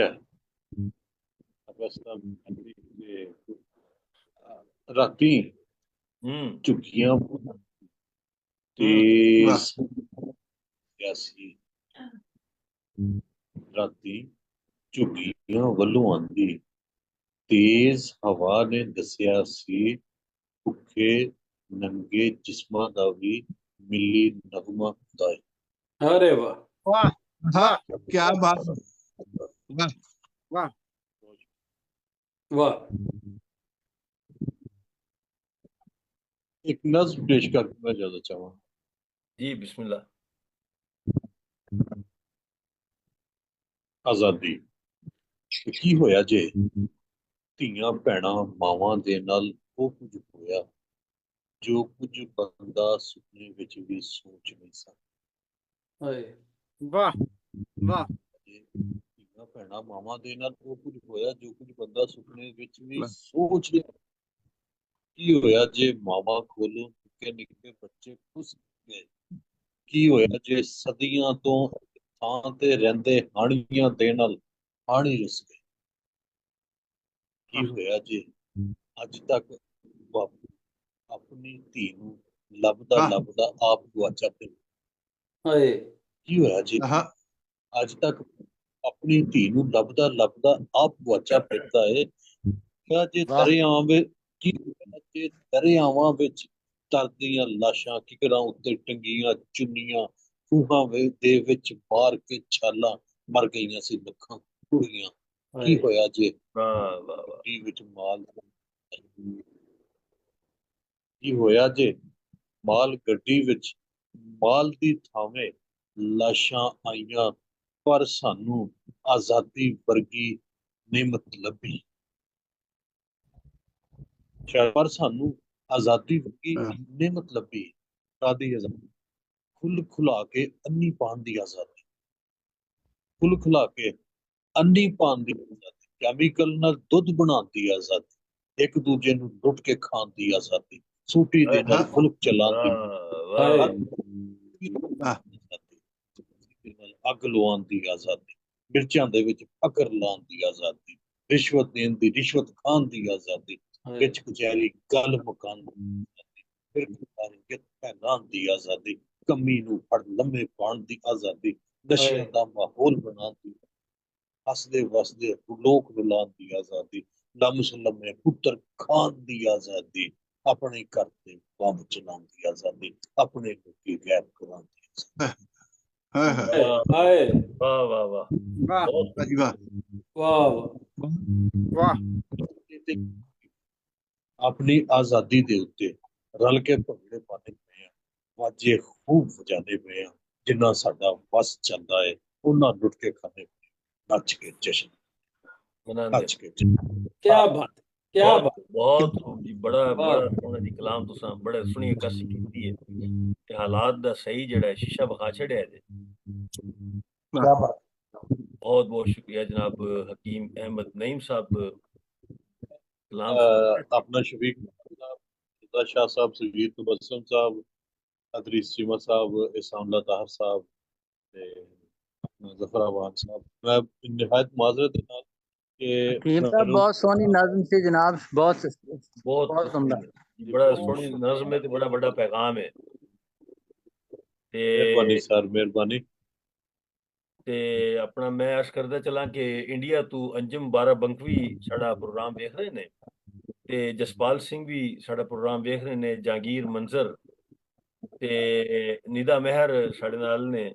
ਅਗਸਤ ਦੇ ਰਾਤੀ ਹੂੰ ਝੁੱਗੀਆਂ ਤੇ ਸਿਆਸੀ ਰਾਤੀ ਝੁੱਗੀਆਂ ਵੱਲੋਂ ਆਂਦੀ ਤੇਜ਼ ਹਵਾ ਨੇ ਦੱਸਿਆ ਸੀ ਭੁੱਖੇ ਨੰਗੇ ਜਿਸਮਾਂ ਦਾ ਵੀ ਮਿਲੀ ਨਗਮਾ ਹੁੰਦਾ ਹੈ अरे वाह वाह हाँ क्या बात है। वाह वाह वाह ਇੱਕ ਨਜ਼ਮ ਪੇਸ਼ ਕਰਕੇ ਮੈਂ ਜ਼ਿਆਦਾ ਚਾਹਾਂ ਜੀ ਬਿਸਮਿਲ੍ਲਾ ਆਜ਼ਾਦੀ ਤੇ ਕੀ ਹੋਇਆ ਜੇ ਧੀਆਂ ਭੈਣਾਂ ਮਾਵਾਂ ਦੇ ਨਾਲ ਉਹ ਕੁਝ ਹੋਇਆ ਜੋ ਕੁਝ ਬੰਦਾ ਸੁਪਨੇ ਵਿੱਚ ਵੀ ਸੋਚ ਨਹੀਂ ਸਕਦਾ अरे वाह वाह ਧੀਆਂ ਭੈਣਾਂ ਮਾਵਾਂ ਦੇ ਨਾਲ ਉਹ ਕੁਝ ਹੋਇਆ ਜੋ ਕੁਝ ਬੰਦਾ ਸੁਪਨੇ ਵਿੱਚ ਵੀ ਸੋਚ ਨਹੀਂ ਸਕਦਾ। ਕੀ ਹੋਇਆ ਜੇ ਮਾਵਾਂ ਕੋਲੋਂ ਨਿੱਕੇ ਨਿੱਕੇ ਬੱਚੇ ਖੁੱਸ ਗਏ ਕੀ ਹੋਇਆ ਜੇ ਸਦੀਆਂ ਤੋਂ ਥਾਂ ਤੇ ਰਹਿੰਦੇ ਹਾਣੀਆਂ ਦੇ ਨਾਲ ਹਾਣੀ ਰੁੱਸ ਗਏ ਕੀ ਹੋਇਆ ਜੇ ਅੱਜ ਤੱਕ ਬਾਪੂ ਆਪਣੀ ਧੀ ਨੂੰ ਲੱਭਦਾ ਹਾਂ। ਲੱਭਦਾ ਆਪ ਗੁਆਚਾ ਪਿਆ अरे ਕੀ ਹੋਇਆ ਜੇ हाँ ਅੱਜ ਤੱਕ ਆਪਣੀ ਧੀ ਨੂੰ ਲੱਭਦਾ ਲੱਭਦਾ ਆਪ ਗੁਆਚਾ ਫਿਰਦਾ ਏ ਕਿਆ ਜੇ ਵਾਹ। ਦਰਿਆਵਾਂ ਵਿੱਚ ਤਰਦੀਆਂ ਲਾਸ਼ਾਂ ਕਿਕਰਾਂ ਉੱਤੇ ਟੰਗੀਆਂ ਚੁੰਨੀਆਂ ਖੂਹਾਂ ਦੇ ਵਿੱਚ ਮਾਰ ਕੇ ਛਾਲਾਂ ਮਰ ਗਈਆਂ ਸੀ ਲੱਖਾਂ ਕੁੜੀਆਂ ਕੀ ਹੋਇਆ ਜੇ ਵਾਹ ਵਾਹ ਵਾਹ ਗੱਡੀ ਵਿੱਚ ਮਾਲ ਕੀ ਹੋਇਆ ਜੇ ਮਾਲ ਗੱਡੀ ਵਿੱਚ ਮਾਲ ਦੀ ਥਾਵੇਂ ਲਾਸ਼ਾਂ ਆਈਆਂ ਪਰ ਸਾਨੂੰ ਆਜ਼ਾਦੀ ਵਰਗੀ ਨਿਮਤ ਲੱਭੀ ਪਰ ਸਾਨੂੰ ਆਜ਼ਾਦੀ ਵਰਗੀ ਨਿਮਤ ਲੱਭੀ ਕਾਦੀ ਆਜ਼ਾਦੀ ਖੁੱਲ ਖੁਲਾ ਕੇ ਅੰਨੀ ਪਾਣ ਦੀ ਆਜ਼ਾਦੀ ਖੁੱਲ ਖੁਲਾ ਕੇ ਅੰਨੀ ਪਾਣ ਦੀ ਆਜ਼ਾਦੀ ਕੈਮੀਕਲ ਨਾਲ ਦੁੱਧ ਬਣਾਉਣ ਦੀ ਆਜ਼ਾਦੀ ਇੱਕ ਦੂਜੇ ਨੂੰ ਲੁੱਟ ਕੇ ਖਾਣ ਦੀ ਆਜ਼ਾਦੀ, ਸੂਟੀ ਦੇ ਨਾਲ ਹਾਂ। ਮੁਲਕ ਚਲਾਉਣ ਦੀ ਵਾਹ ਹਾਏ ਅੱਗ ਲਵਾਉਣ ਦੀ ਆਜ਼ਾਦੀ, ਮਿਰਚਾਂ ਦੇ ਵਿੱਚ ਫਕਰ ਲਾਉਣ ਦੀ ਆਜ਼ਾਦੀ, ਰਿਸ਼ਵਤ ਦੇਣ ਦੀ, ਰਿਸ਼ਵਤ ਖਾਣ ਦੀ ਆਜ਼ਾਦੀ, ਹਾਏ ਵਿੱਚ ਕਚਹਿਰੀ ਗੱਲ ਮੁਕਾਉਣ ਦੀ ਆਜ਼ਾਦੀ, ਫਿਰ ਕਿਤ ਫੈਲਾਉਣ ਦੀ ਆਜ਼ਾਦੀ, ਕਮੀ ਨੂੰ ਫੜ ਲੰਮੇ ਪਾਉਣ ਦੀ ਆਜ਼ਾਦੀ, ਨਸ਼ਿਆਂ ਹਾਏ ਦਾ ਮਾਹੌਲ ਬਣਾਉਣ ਦੀ, ਹੱਸਦੇ ਵਸਦੇ ਲੋਕ ਰੁਲਾਉਣ ਦੀ ਆਜ਼ਾਦੀ, ਲੰਮੇ ਪੁੱਤਰ ਖਾਣ ਦੀ ਆਜ਼ਾਦੀ, ਆਪਣੇ ਘਰ ਤੇ ਬੰਬ ਚਲਾਉਣ ਦੀ ਆਜ਼ਾਦੀ, ਆਪਣੇ ਲੋਕੀ ਗੈਰ ਕਰਾਉਣ ਦੀ ਆਜ਼ਾਦੀ। ਹਾਏ ਹਾਏ ਹਾਏ ਵਾਹ ਵਾਹ ਵਾਹ ਵਾਹ ਬਹੁਤ ਜੀ ਵਾਹ ਵਾਹ ਵਾਹ ਤੇ ਆਪਣੀ ਆਜ਼ਾਦੀ ਦੇ ਉੱਤੇ ਰਲ ਕੇ ਭੰਗੜੇ ਪਾਉਂਦੇ ਪਏ ਆ, ਵਾਜੇ ਖੂਬ ਵਜਾਉਂਦੇ ਪਏ ਆ, ਜਿੰਨਾ ਸਾਡਾ ਵਸ ਚੱਲਦਾ ਹੈ ਉਹਨਾਂ ਲੁੱਟ ਕੇ ਖਾਂਦੇ ਪਏ ਆ, ਨੱਚ ਕੇ ਜਸ਼ਨ ਮਨਾਉਂਦੇ ਨੱਚ ਕੇ ਜਸ਼ਨ। ਕਿਆ ਬਾਤ ਕਿਆ ਬਹੁਤ ਬਾਤ ਬਹੁਤ ਖੂਬ ਜੀ ਬੜਾ ਵਾਹ ਬੜਾ ਸੋਹਣਾ ਜੀ ਕਲਾਮ ਤੁਸੀਂ ਬੜੇ ਸੋਹਣੀ ਅਕਾਸੀ ਕੀਤੀ ਹੈ ਤੇ ਹਾਲਾਤ ਦਾ ਸਹੀ ਜਿਹੜਾ ਹੈ ਸ਼ੀਸ਼ਾ ਵਿਖਾ ਛੜਿਆ ਹੈ बहुत बहुत शुक्रिया जनाब हकीम अहमद नईम साहब कलाम अपना शफीक साहब, रज़ा शाह साहब, सजीद तबस्सुम साहब, अदरीस चीमा साहब, इसामुल्लाह ताहिर साहब ते अपना ज़फ़र अवान साहब, मैं निहायत माज़रत के नाल कि हकीम साहब मैनू बहुत सोहनी नज़म से जनाब, बहुत बहुत बहुत उम्दा। जी, बड़ा सोहनी नज़म है ते बड़ा बड़ा पैगाम है ते मेहरबानी सर मेहरबानी। ते अपना मैं अर्ज करदा चला कि इंडिया तू अंजुम बाराबंकवी साड़ा प्रोग्राम देख रहे ने ते जसपाल सिंह भी साड़ा प्रोग्राम देख रहे ने, जहांगीर मंजर ते निदा मेहर साढ़े नाल ने,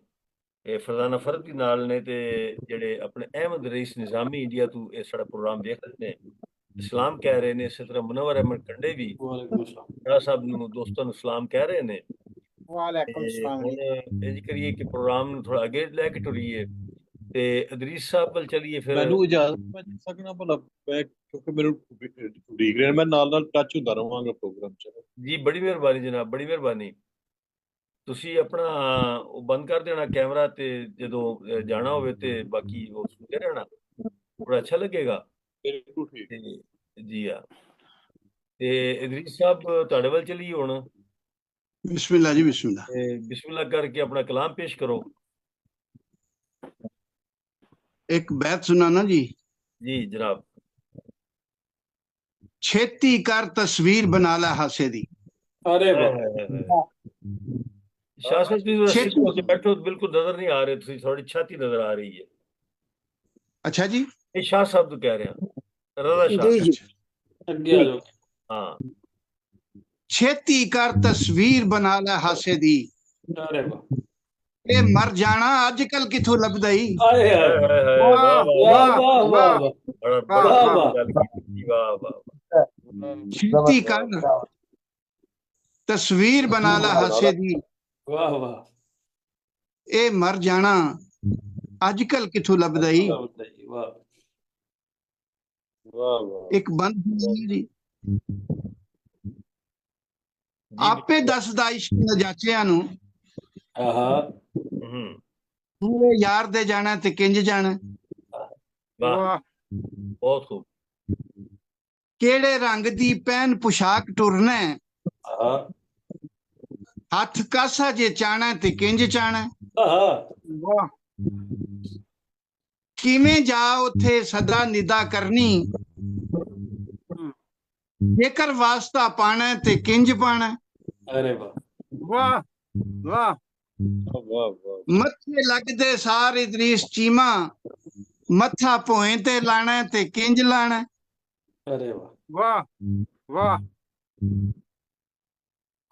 फरजाना फरद भी नाल ने ते जेड़े अपने अहमद रईस निजामी इंडिया तू ये साड़ा प्रोग्राम देख रहे ने, सलाम कह रहे ने। इस तरह मुनव्वर अहमद कंडे भी वालेकुम अस्सलाम शाह साहब नू दोस्तों नू सलाम कह रहे ने वालेकुम ते सलाम हुण इंज करिए कि प्रोग्राम नू थोड़ा अगे लेके टुरिए ते अदरीस साहब वल चलिए फिर। मैनू इजाजत मैं दे सकना भला मैं क्योंकि मेरे उड़ीक रहे मैं नाल नाल टच ਹੁੰਦਾ ਰਹਾਂਗਾ ਪ੍ਰੋਗਰਾਮ ਚ। जी बड़ी मेहरबानी जनाब, बड़ी मेहरबानी। ਤੁਸੀਂ ਆਪਣਾ ਉਹ ਬੰਦ ਕਰ ਦੇਣਾ ਕੈਮਰਾ ਤੇ ਜਦੋਂ ਜਾਣਾ ਹੋਵੇ ਤੇ ਬਾਕੀ ਉਹ ਸੁਣਦੇ ਰਹਿਣਾ, ਬੜਾ ਅੱਛਾ ਲੱਗੇਗਾ। ਬਿਲਕੁਲ ਠੀਕ। ਤੇ ਜੀ ਆ ਤੇ ਇਦਰੀਸ ਸਾਹਿਬ ਤੁਹਾਡੇ ਵੱਲ ਚਲੀਏ ਹੁਣ बिस्मिल्लाह जी बिस्मिल्लाह। ਤੇ ਬਿਸਮਿਲ੍ਲਾ ਕਰਕੇ ਆਪਣਾ ਕਲਾਮ ਪੇਸ਼ ਕਰੋ। एक बैत सुनाना जी। जी जनाब। छेती कर तस्वीर बना ला हासे दी। अरे वाह शाह साहब ਤੁਸੀਂ छेती ਸਿੱਧੇ ਹੋ ਕੇ ਬੈਠੋ, ਬਿਲਕੁਲ ਨਜ਼ਰ ਨਹੀਂ ਆ ਰਹੇ, ਤੁਸੀਂ ਥੋੜੀ ਛਾਤੀ ਨਜ਼ਰ ਆ ਰਹੀ ਹੈ। अच्छा जी ਇਹ ਸ਼ਾਹ ਸਾਹਿਬ ਤੋਂ ਕਹਿ ਰਿਹਾ, ਰਜ਼ਾ ਸ਼ਾਹ। जी जी अगे आ जाओ हाँ छेती कर तस्वीर बना ला हासे दी, अरे वाह ए मर जाना अजकल किथों लभदा ई। आए हाय वाह वाह वाह वाह वाह वाह वाह बड़ा वाह, बड़ा वाह। गल की, वाह वाह। छेती कर तस्वीर बना ला हासे दी, वाह वाह ए मर जाना अजकल किथों लभदा ई। वाह वाह वाह एक बंद सुनाना जी। जी आपे दसदा इश्क नजाचियां नू, आहा हम्म, तू यार दे जाना ते किंज जाना, वाह वाह बहुत खूब। केड़े रंग दी पैन पोशाक टुरना है, आहा हथ कासा जे चाना ते किंज चाना, आहा वाह किवें जा उथे सदा निदा करनी, जेकर वास्ता पाना है ते किंज पाना, अरे वाह वाह वाह वाह वाह मथे लगदे सार इदरीस चीमा, मथा भोए ते लाना है ते किंज लाना। अरे वाह वाह वाह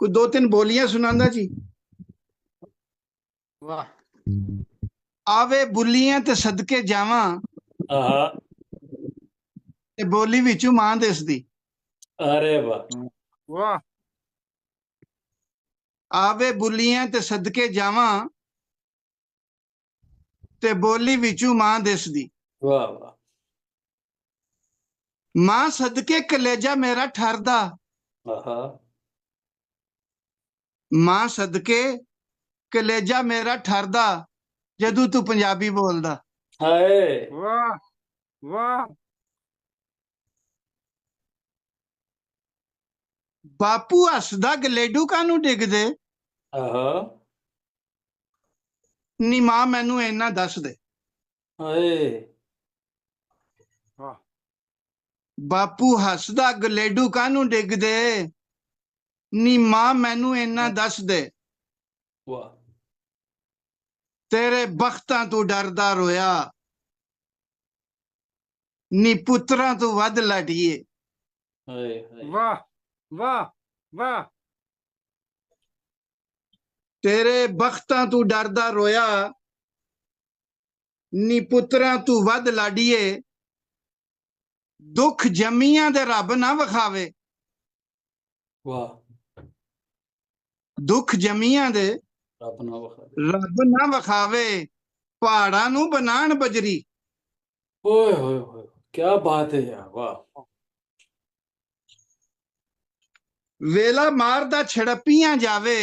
कोई दो तीन बोलियां सुनांदा जी। वाह आवे बुलियां ते सदके जावां, आहा ते बोली विचों मां दिसदी। अरे वाह वाह आवे बुलियां ते सदके जावां, ते बोली विचों मां दिसदी। वाह वाह मां सदके कलेजा मेरा ठरदा, आहा मां सदके कलेजा मेरा ठरदा, जदू तू पंजाबी बोलदा। हाय वाह वाह ਬਾਪੂ ਹੱਸਦਾ ਗਲੇਡੂ ਕਾਹਨੂੰ ਡਿੱਗਦੇ ਆਹਾ ਨੀ ਮਾਂ ਮੈਨੂੰ ਇੰਨਾ ਦੱਸ ਦੇ ਹਾਏ ਬਾਪੂ ਹੱਸਦਾ ਗਲੇਡੂ ਕਾਹਨੂੰ ਡਿੱਗਦੇ ਨੀ ਮਾਂ ਮੈਨੂੰ ਇੰਨਾ ਦੱਸ ਦੇ ਵਾਹ ਤੇਰੇ ਬਖਤਾਂ ਤੋਂ ਡਰਦਾ ਰੋਇਆ ਨੀ ਪੁੱਤਰਾਂ ਤੋਂ ਵੱਧ ਲਾਡੀਏ ਹਾਏ ਹਾਏ ਵਾਹ ਵਾਹ ਵਾਹ ਤੇਰੇ ਬਖਤਾਂ ਤੋਂ ਡਰਦਾ ਰੋਇਆ ਨੀ ਪੁੱਤਰਾਂ ਤੋਂ ਵੱਧ ਲਾਡੀਏ ਦੁੱਖ ਜੰਮੀਆਂ ਦੇ ਰੱਬ ਨਾ ਵਿਖਾਵੇ ਵਾਹ ਦੁੱਖ ਜੰਮੀਆਂ ਦੇ ਰੱਬ ਨਾ ਵਖਾ ਰੱਬ ਨਾ ਵਿਖਾਵੇ ਪਹਾੜਾਂ ਨੂੰ ਬਣਾਣ ਬਜਰੀ ਓਏ ਹੋਏ ਹੋਏ ਕੀ ਬਾਤ ਹੈ ਯਾਰ ਵਾਹ ਵੇਲਾ ਮਾਰਦਾ ਛੜਪੀਆਂ ਜਾਵੇ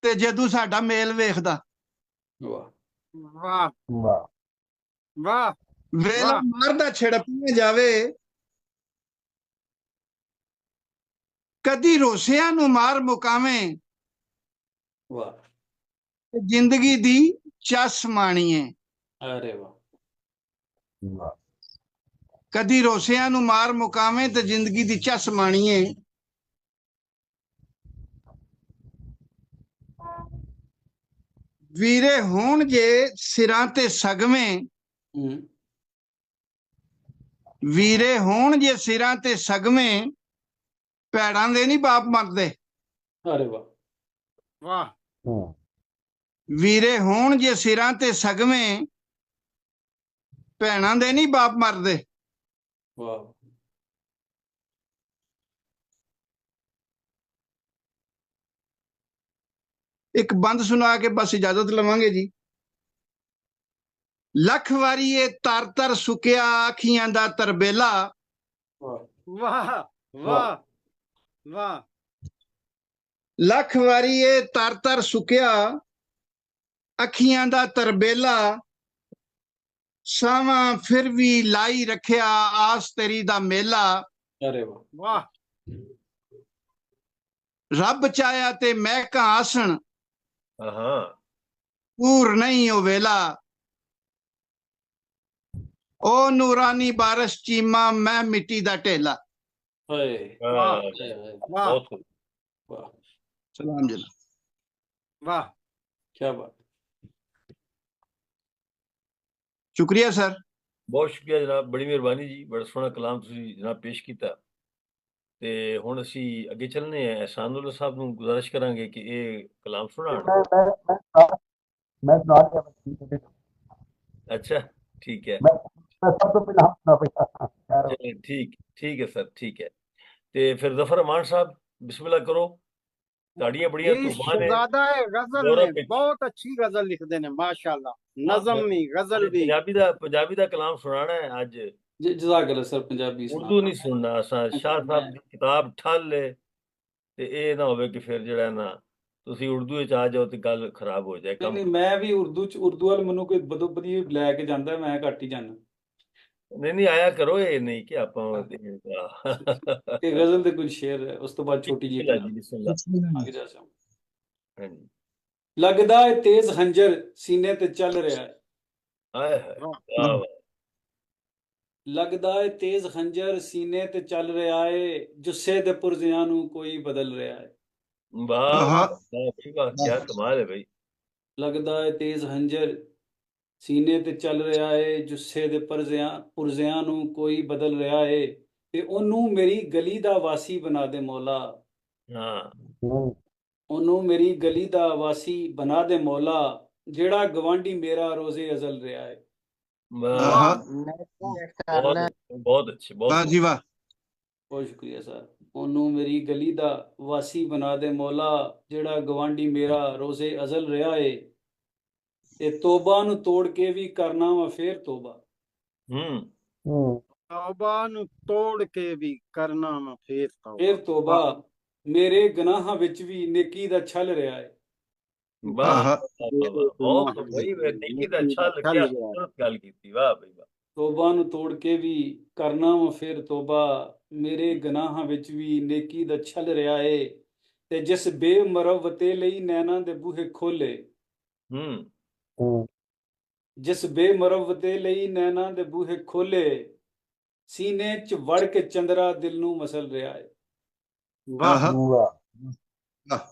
ਤੇ ਜਦੋਂ ਸਾਡਾ ਮੇਲ ਵੇਖਦਾ ਵਾਹ ਵਾਹ ਵਾਹ ਵੇਲਾ ਵਾਹ। ਮਾਰਦਾ ਛੜਪੀਆਂ ਜਾਵੇ ਕਦੀ ਰੋਸਿਆਂ ਨੂੰ ਮਾਰ ਮੁਕਾਵੇਂ ਵਾਹ ਤੇ ਜ਼ਿੰਦਗੀ ਦੀ ਚਸ ਮਾਣੀਏ ਅਰੇ ਵਾਹ ਕਦੀ ਰੋਸਿਆਂ ਨੂੰ ਮਾਰ ਮੁਕਾਵੇਂ ਤੇ ਜ਼ਿੰਦਗੀ ਦੀ ਚਸ ਮਾਣੀਏ ਵੀਰੇ ਹੋਣ ਜੇ ਸਿਰਾਂ ਤੇ ਸਗਵੇਂ ਹੂੰ ਵੀਰੇ ਹੋਣ ਜੇ ਸਿਰਾਂ ਤੇ ਸਗਵੇਂ ਭੈੜਾਂ ਦੇ ਨਹੀਂ ਬਾਪ ਮਰਦੇ ਅਰੇ ਵਾਹ ਵਾਹ ਵੀਰੇ ਹੋਣ ਜੇ ਸਿਰਾਂ ਤੇ ਸਗਵੇਂ ਭੈਣਾਂ ਦੇ ਨਹੀਂ ਬਾਪ ਮਰਦੇ ਵਾਹ ਇੱਕ ਬੰਦ ਸੁਣਾ ਕੇ ਬਸ ਇਜਾਜ਼ਤ ਲਵਾਂਗੇ ਜੀ ਲੱਖ ਵਾਰੀ ਇਹ ਤਰ ਤਰ ਸੁੱਕਿਆ ਅੱਖੀਆਂ ਦਾ ਤਰਬੇਲਾ ਵਾਹ ਵਾਹ ਵਾਹ ਵਾਹ ਲੱਖ ਵਾਰੀ ਇਹ ਤਰ ਤਰ ਸੁੱਕਿਆ ਅੱਖੀਆਂ ਦਾ ਤਰਬੇਲਾ ਸਾਵਾਂ ਫਿਰ ਵੀ ਲਾਈ ਰੱਖਿਆ ਆਸ ਤੇਰੀ ਦਾ ਮੇਲਾ ਅਰੇ ਵਾਹ ਵਾਹ ਰੱਬ ਚਾਹਿਆ ਤੇ ਮਹਿਕਾਂ ਆਸਣ ਹਾਂ ਪੂਰ ਨਹੀਂ ਉਹ ਵੇਲਾ ਉਹ ਨੂਰਾਨੀ ਬਾਰਿਸ਼ ਚੀਮਾ ਮੈਂ ਮਿੱਟੀ ਦਾ ਢੇਲਾ ਹਾਏ ਹਾਂ, ਹਾਏ ਹਾਏ ਵਾਹ ਬਹੁਤ ਖੂਬ। ਵਾਹ ਸਲਾਮ ਜੀ ਵਾਹ ਕੀ ਬਾਤ ਸ਼ੁਕਰੀਆ ਸਰ ਬਹੁਤ ਸ਼ੁਕਰੀਆ ਜਨਾਬ ਬੜੀ ਮਿਹਰਬਾਨੀ ਜੀ ਬੜਾ ਸੋਹਣਾ ਕਲਾਮ ਤੁਸੀਂ ਜਨਾਬ ਪੇਸ਼ ਕੀਤਾ ਤੇ ਹੁਣ ਅਸੀਂ ਅੱਗੇ ਚੱਲਨੇ ਆ ਅਹਿਸਾਨੁੱਲਾ ਸਾਹਿਬ ਨੂੰ ਗੁਜ਼ਾਰਿਸ਼ ਕਰਾਂਗੇ ਕਿ ਇਹ ਕਲਾਮ ਸੁਣਾਉਣ मैं सुना दिया मैं ठीक है ਅੱਛਾ ਠੀਕ ਹੈ मैं सब तो पहले हम सुना पाया ਚਲੋ ਠੀਕ ਹੈ ਸਰ ਠੀਕ ਹੈ ਤੇ ਫਿਰ ਜ਼ਫਰ ਅਮਾਨ ਸਾਹਿਬ ਬਿਸਮਿਲ੍ਲਾ ਕਰੋ ਤੁਹਾਡੀਆਂ ਬੜੀਆਂ जी ਤੂਫਾਨ ਹੈ शहजादा गजल गौरव ने पे- बहुत अच्छी गजल लिखते ने माशाल्लाह नज़म भी गजल भी ਪੰਜਾਬੀ ਦਾ ਕਲਾਮ ਸੁਣਾਉਣਾ ਹੈ ਅੱਜ ਜਜ਼ਾਕ ਅੱਲਾਹ ਸਰ ਪੰਜਾਬੀ ਸੁਣਾ ਉਰਦੂ ਨਹੀਂ ਸੁਣਨਾ ਅਸਾਂ ਸ਼ਾਹ ਸਾਹਿਬ ਦੀ ਕਿਤਾਬ ਠੱਲ ਹੈ ਤੇ ਇਹ ਨਾ ਹੋਵੇ ਕਿ ਫਿਰ ਜਿਹੜਾ ਨਾ ਤੁਸੀਂ ਉਰਦੂ ਵਿੱਚ ਆ ਜਾਓ ਤੇ ਗੱਲ ਖਰਾਬ ਹੋ ਜਾਏ ਨਹੀਂ ਕੰਮ ਨਹੀਂ ਮੈਂ ਵੀ ਉਰਦੂ ਵਾਲ ਮੈਨੂੰ ਕੋਈ ਬਦੋ ਬਦੀ ਲੈ ਕੇ ਜਾਂਦਾ ਮੈਂ ਘੱਟ ਹੀ ਜਾਂਦਾ ਨਹੀਂ ਆਇਆ ਕਰੋ ਇਹ ਨਹੀਂ ਕਿ ਆਪਾਂ ਇਹ ਗਜ਼ਲ ਦੇ ਕੁਝ ਸ਼ੇਰ ਹੈ ਉਸ ਤੋਂ ਬਾਅਦ ਛੋਟੀ ਜਿਹੀ ਬਿਸਮਿਲ੍ਲਾ ਜੀ ਬਿਸਮਿਲ੍ਲਾ ਅੱਗੇ ਜਾ ਜਾਵਾਂ ਹਾਂਜੀ ਲੱਗਦਾ ਹੈ ਤੇਜ਼ ਖੰਜਰ ਸੀਨੇ ਤੇ ਚੱਲ ਰਿਹਾ ਹੈ ਆਏ ਹਾਏ ਵਾਹ ਵਾਹ ਲੱਗਦਾ ਹੈ ਤੇਜ਼ ਖੰਜਰ ਸੀਨੇ ਤੇ ਚੱਲ ਰਿਹਾ ਹੈ ਜੁੱਸੇ ਦੇ ਪੁਰਜ਼ਿਆਂ ਨੂੰ ਕੋਈ ਬਦਲ ਰਿਹਾ ਹੈ ਵਾਹ ਆਹਾ। ਵਾਹ ਕੀ ਕਮਾਲ ਹੈ ਭਾਈ ਲੱਗਦਾ ਹੈ ਤੇਜ਼ ਖੰਜਰ ਸੀਨੇ ਤੇ ਚੱਲ ਰਿਹਾ ਹੈ ਜੁੱਸੇ ਦੇ ਪੁਰਜ਼ਿਆਂ ਨੂੰ ਕੋਈ ਬਦਲ ਰਿਹਾ ਹੈ ਤੇ ਉਹਨੂੰ ਮੇਰੀ ਗਲੀ ਦਾ ਵਾਸੀ ਬਣਾ ਦੇ ਮੌਲਾ ਹਾਂ ਉਹਨੂੰ ਮੇਰੀ ਗਲੀ ਦਾ ਵਾਸੀ ਬਣਾ ਦੇ ਮੌਲਾ ਜਿਹੜਾ ਗਵਾਂਢੀ ਮੇਰਾ ਰੋਜ਼ੇ ਅਜ਼ਲ ਰਿਹਾ ਹੈ ਆਹਾ। ਬਹੁਤ ਅੱਛੇ ਵਾਹ ਬਹੁਤ ਜੀ ਵਾਹ ਬਹੁਤ ਸ਼ੁਕਰੀਆ ਸਰ ਉਹਨੂੰ ਮੇਰੀ ਗਲੀ ਦਾ ਵਾਸੀ ਬਣਾ ਦੇ ਮੌਲਾ ਜਿਹੜਾ ਗਵਾਂਢੀ ਮੇਰਾ ਰੋਜ਼ੇ ਅਜ਼ਲ ਰਿਹਾ ਏ ਤੇ ਤੋਬਾ ਨੂੰ ਤੋੜ ਕੇ ਵੀ ਕਰਨਾ ਵਾ ਫੇਰ ਤੋਬਾ ਹੂੰ तौबा नु तोड़ के भी करना मैं फिर ਫੇਰ ਤੋਬਾ ਮੇਰੇ ਗੁਨਾਹਾਂ ਵਿੱਚ ਵੀ ਨੇਕੀ ਦਾ ਛਲ ਰਿਹਾ ਏ ਵਾਹ ਆਹਾ। ਬਹੁਤ ਭਾਈ ਮੈਂ ਨਿੱਕੀ ਦਾ ਅੱਛਾ ਲੱਗਿਆ ਚੱਲ ਗਿਆ। ਖੂਬਸੂਰਤ ਗੱਲ ਕੀਤੀ ਵਾਹ ਭਾਈ ਵਾਹ ਤੋਬਾ ਨੂੰ ਤੋੜ ਕੇ ਵੀ ਕਰਨਾ ਵਾ ਫਿਰ ਤੋਬਾ, ਮੇਰੇ ਗੁਨਾਹਾਂ ਵਿੱਚ ਵੀ ਨੇਕੀ ਦਾ ਛਲ ਰਿਹਾ ਏ, ਤੇ ਜਿਸ ਬੇਮਰਵਤੇ ਲਈ ਨੈਣਾਂ ਦੇ ਬੂਹੇ ਖੋਲੇ, ਹੂੰ ਜਿਸ ਬੇਮਰਵਤੇ ਲਈ ਨੈਣਾਂ ਦੇ ਬੂਹੇ ਖੋਲੇ, ਸੀਨੇ 'ਚ ਵੜ ਕੇ ਚੰਦਰਾ ਦਿਲ ਨੂੰ ਮਸਲ ਰਿਹਾ ਏ। ਵਾਹ ਵਾਹ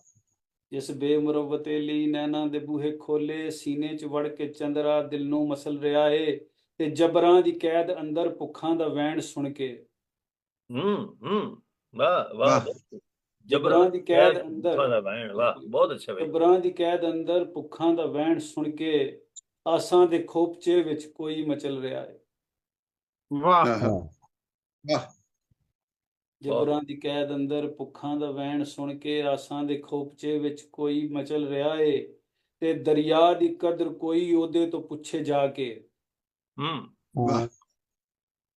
ਜਿਸ ਬੇਮਰਵਤੇ ਲਈ ਨੈਣਾਂ ਦੇ ਬੂਹੇ ਖੋਲੇ, ਸੀਨੇ 'ਚ ਵੜ ਕੇ ਚੰਦਰਾ ਦਿਲ ਨੂੰ ਮਸਲ ਰਿਹਾ ਏ, ਤੇ ਜਬਰਾਂ ਦੀ ਕੈਦ ਅੰਦਰ ਭੁੱਖਾਂ ਦਾ ਵੈਣ ਸੁਣ ਕੇ, ਹੂੰ ਵਾਹ ਵਾਹ ਵਾਹ। ਜਬਰਾਂ ਦੀ ਕੈਦ ਅੰਦਰ, ਵਾਹ ਬਹੁਤ ਅੱਛਾ ਬਈ। ਜਬਰਾਂ ਦੀ ਕੈਦ ਅੰਦਰ ਭੁੱਖਾਂ ਦਾ ਵਹਿਣ ਸੁਣ ਕੇ, ਆਸਾਂ ਦੇ ਖੋਪਚੇ ਵਿੱਚ ਕੋਈ ਮਚਲ ਰਿਹਾ ਹੈ। ਵਾਹ ਵਾਹ ਜਬਰਾਂ ਦੀ ਕੈਦ ਅੰਦਰ ਭੁੱਖਾਂ ਦਾ ਵਹਿਣ ਸੁਣ ਕੇ, ਆਸਾਂ ਦੇ ਖੋਪਚੇ ਵਿੱਚ ਕੋਈ ਮਚਲ ਰਿਹਾ ਏ, ਤੇ ਦਰਿਆ ਦੀ ਕਦਰ ਕੋਈ ਉਹਦੇ ਤੋਂ ਪੁੱਛੇ ਜਾ ਕੇ, ਵਾਹ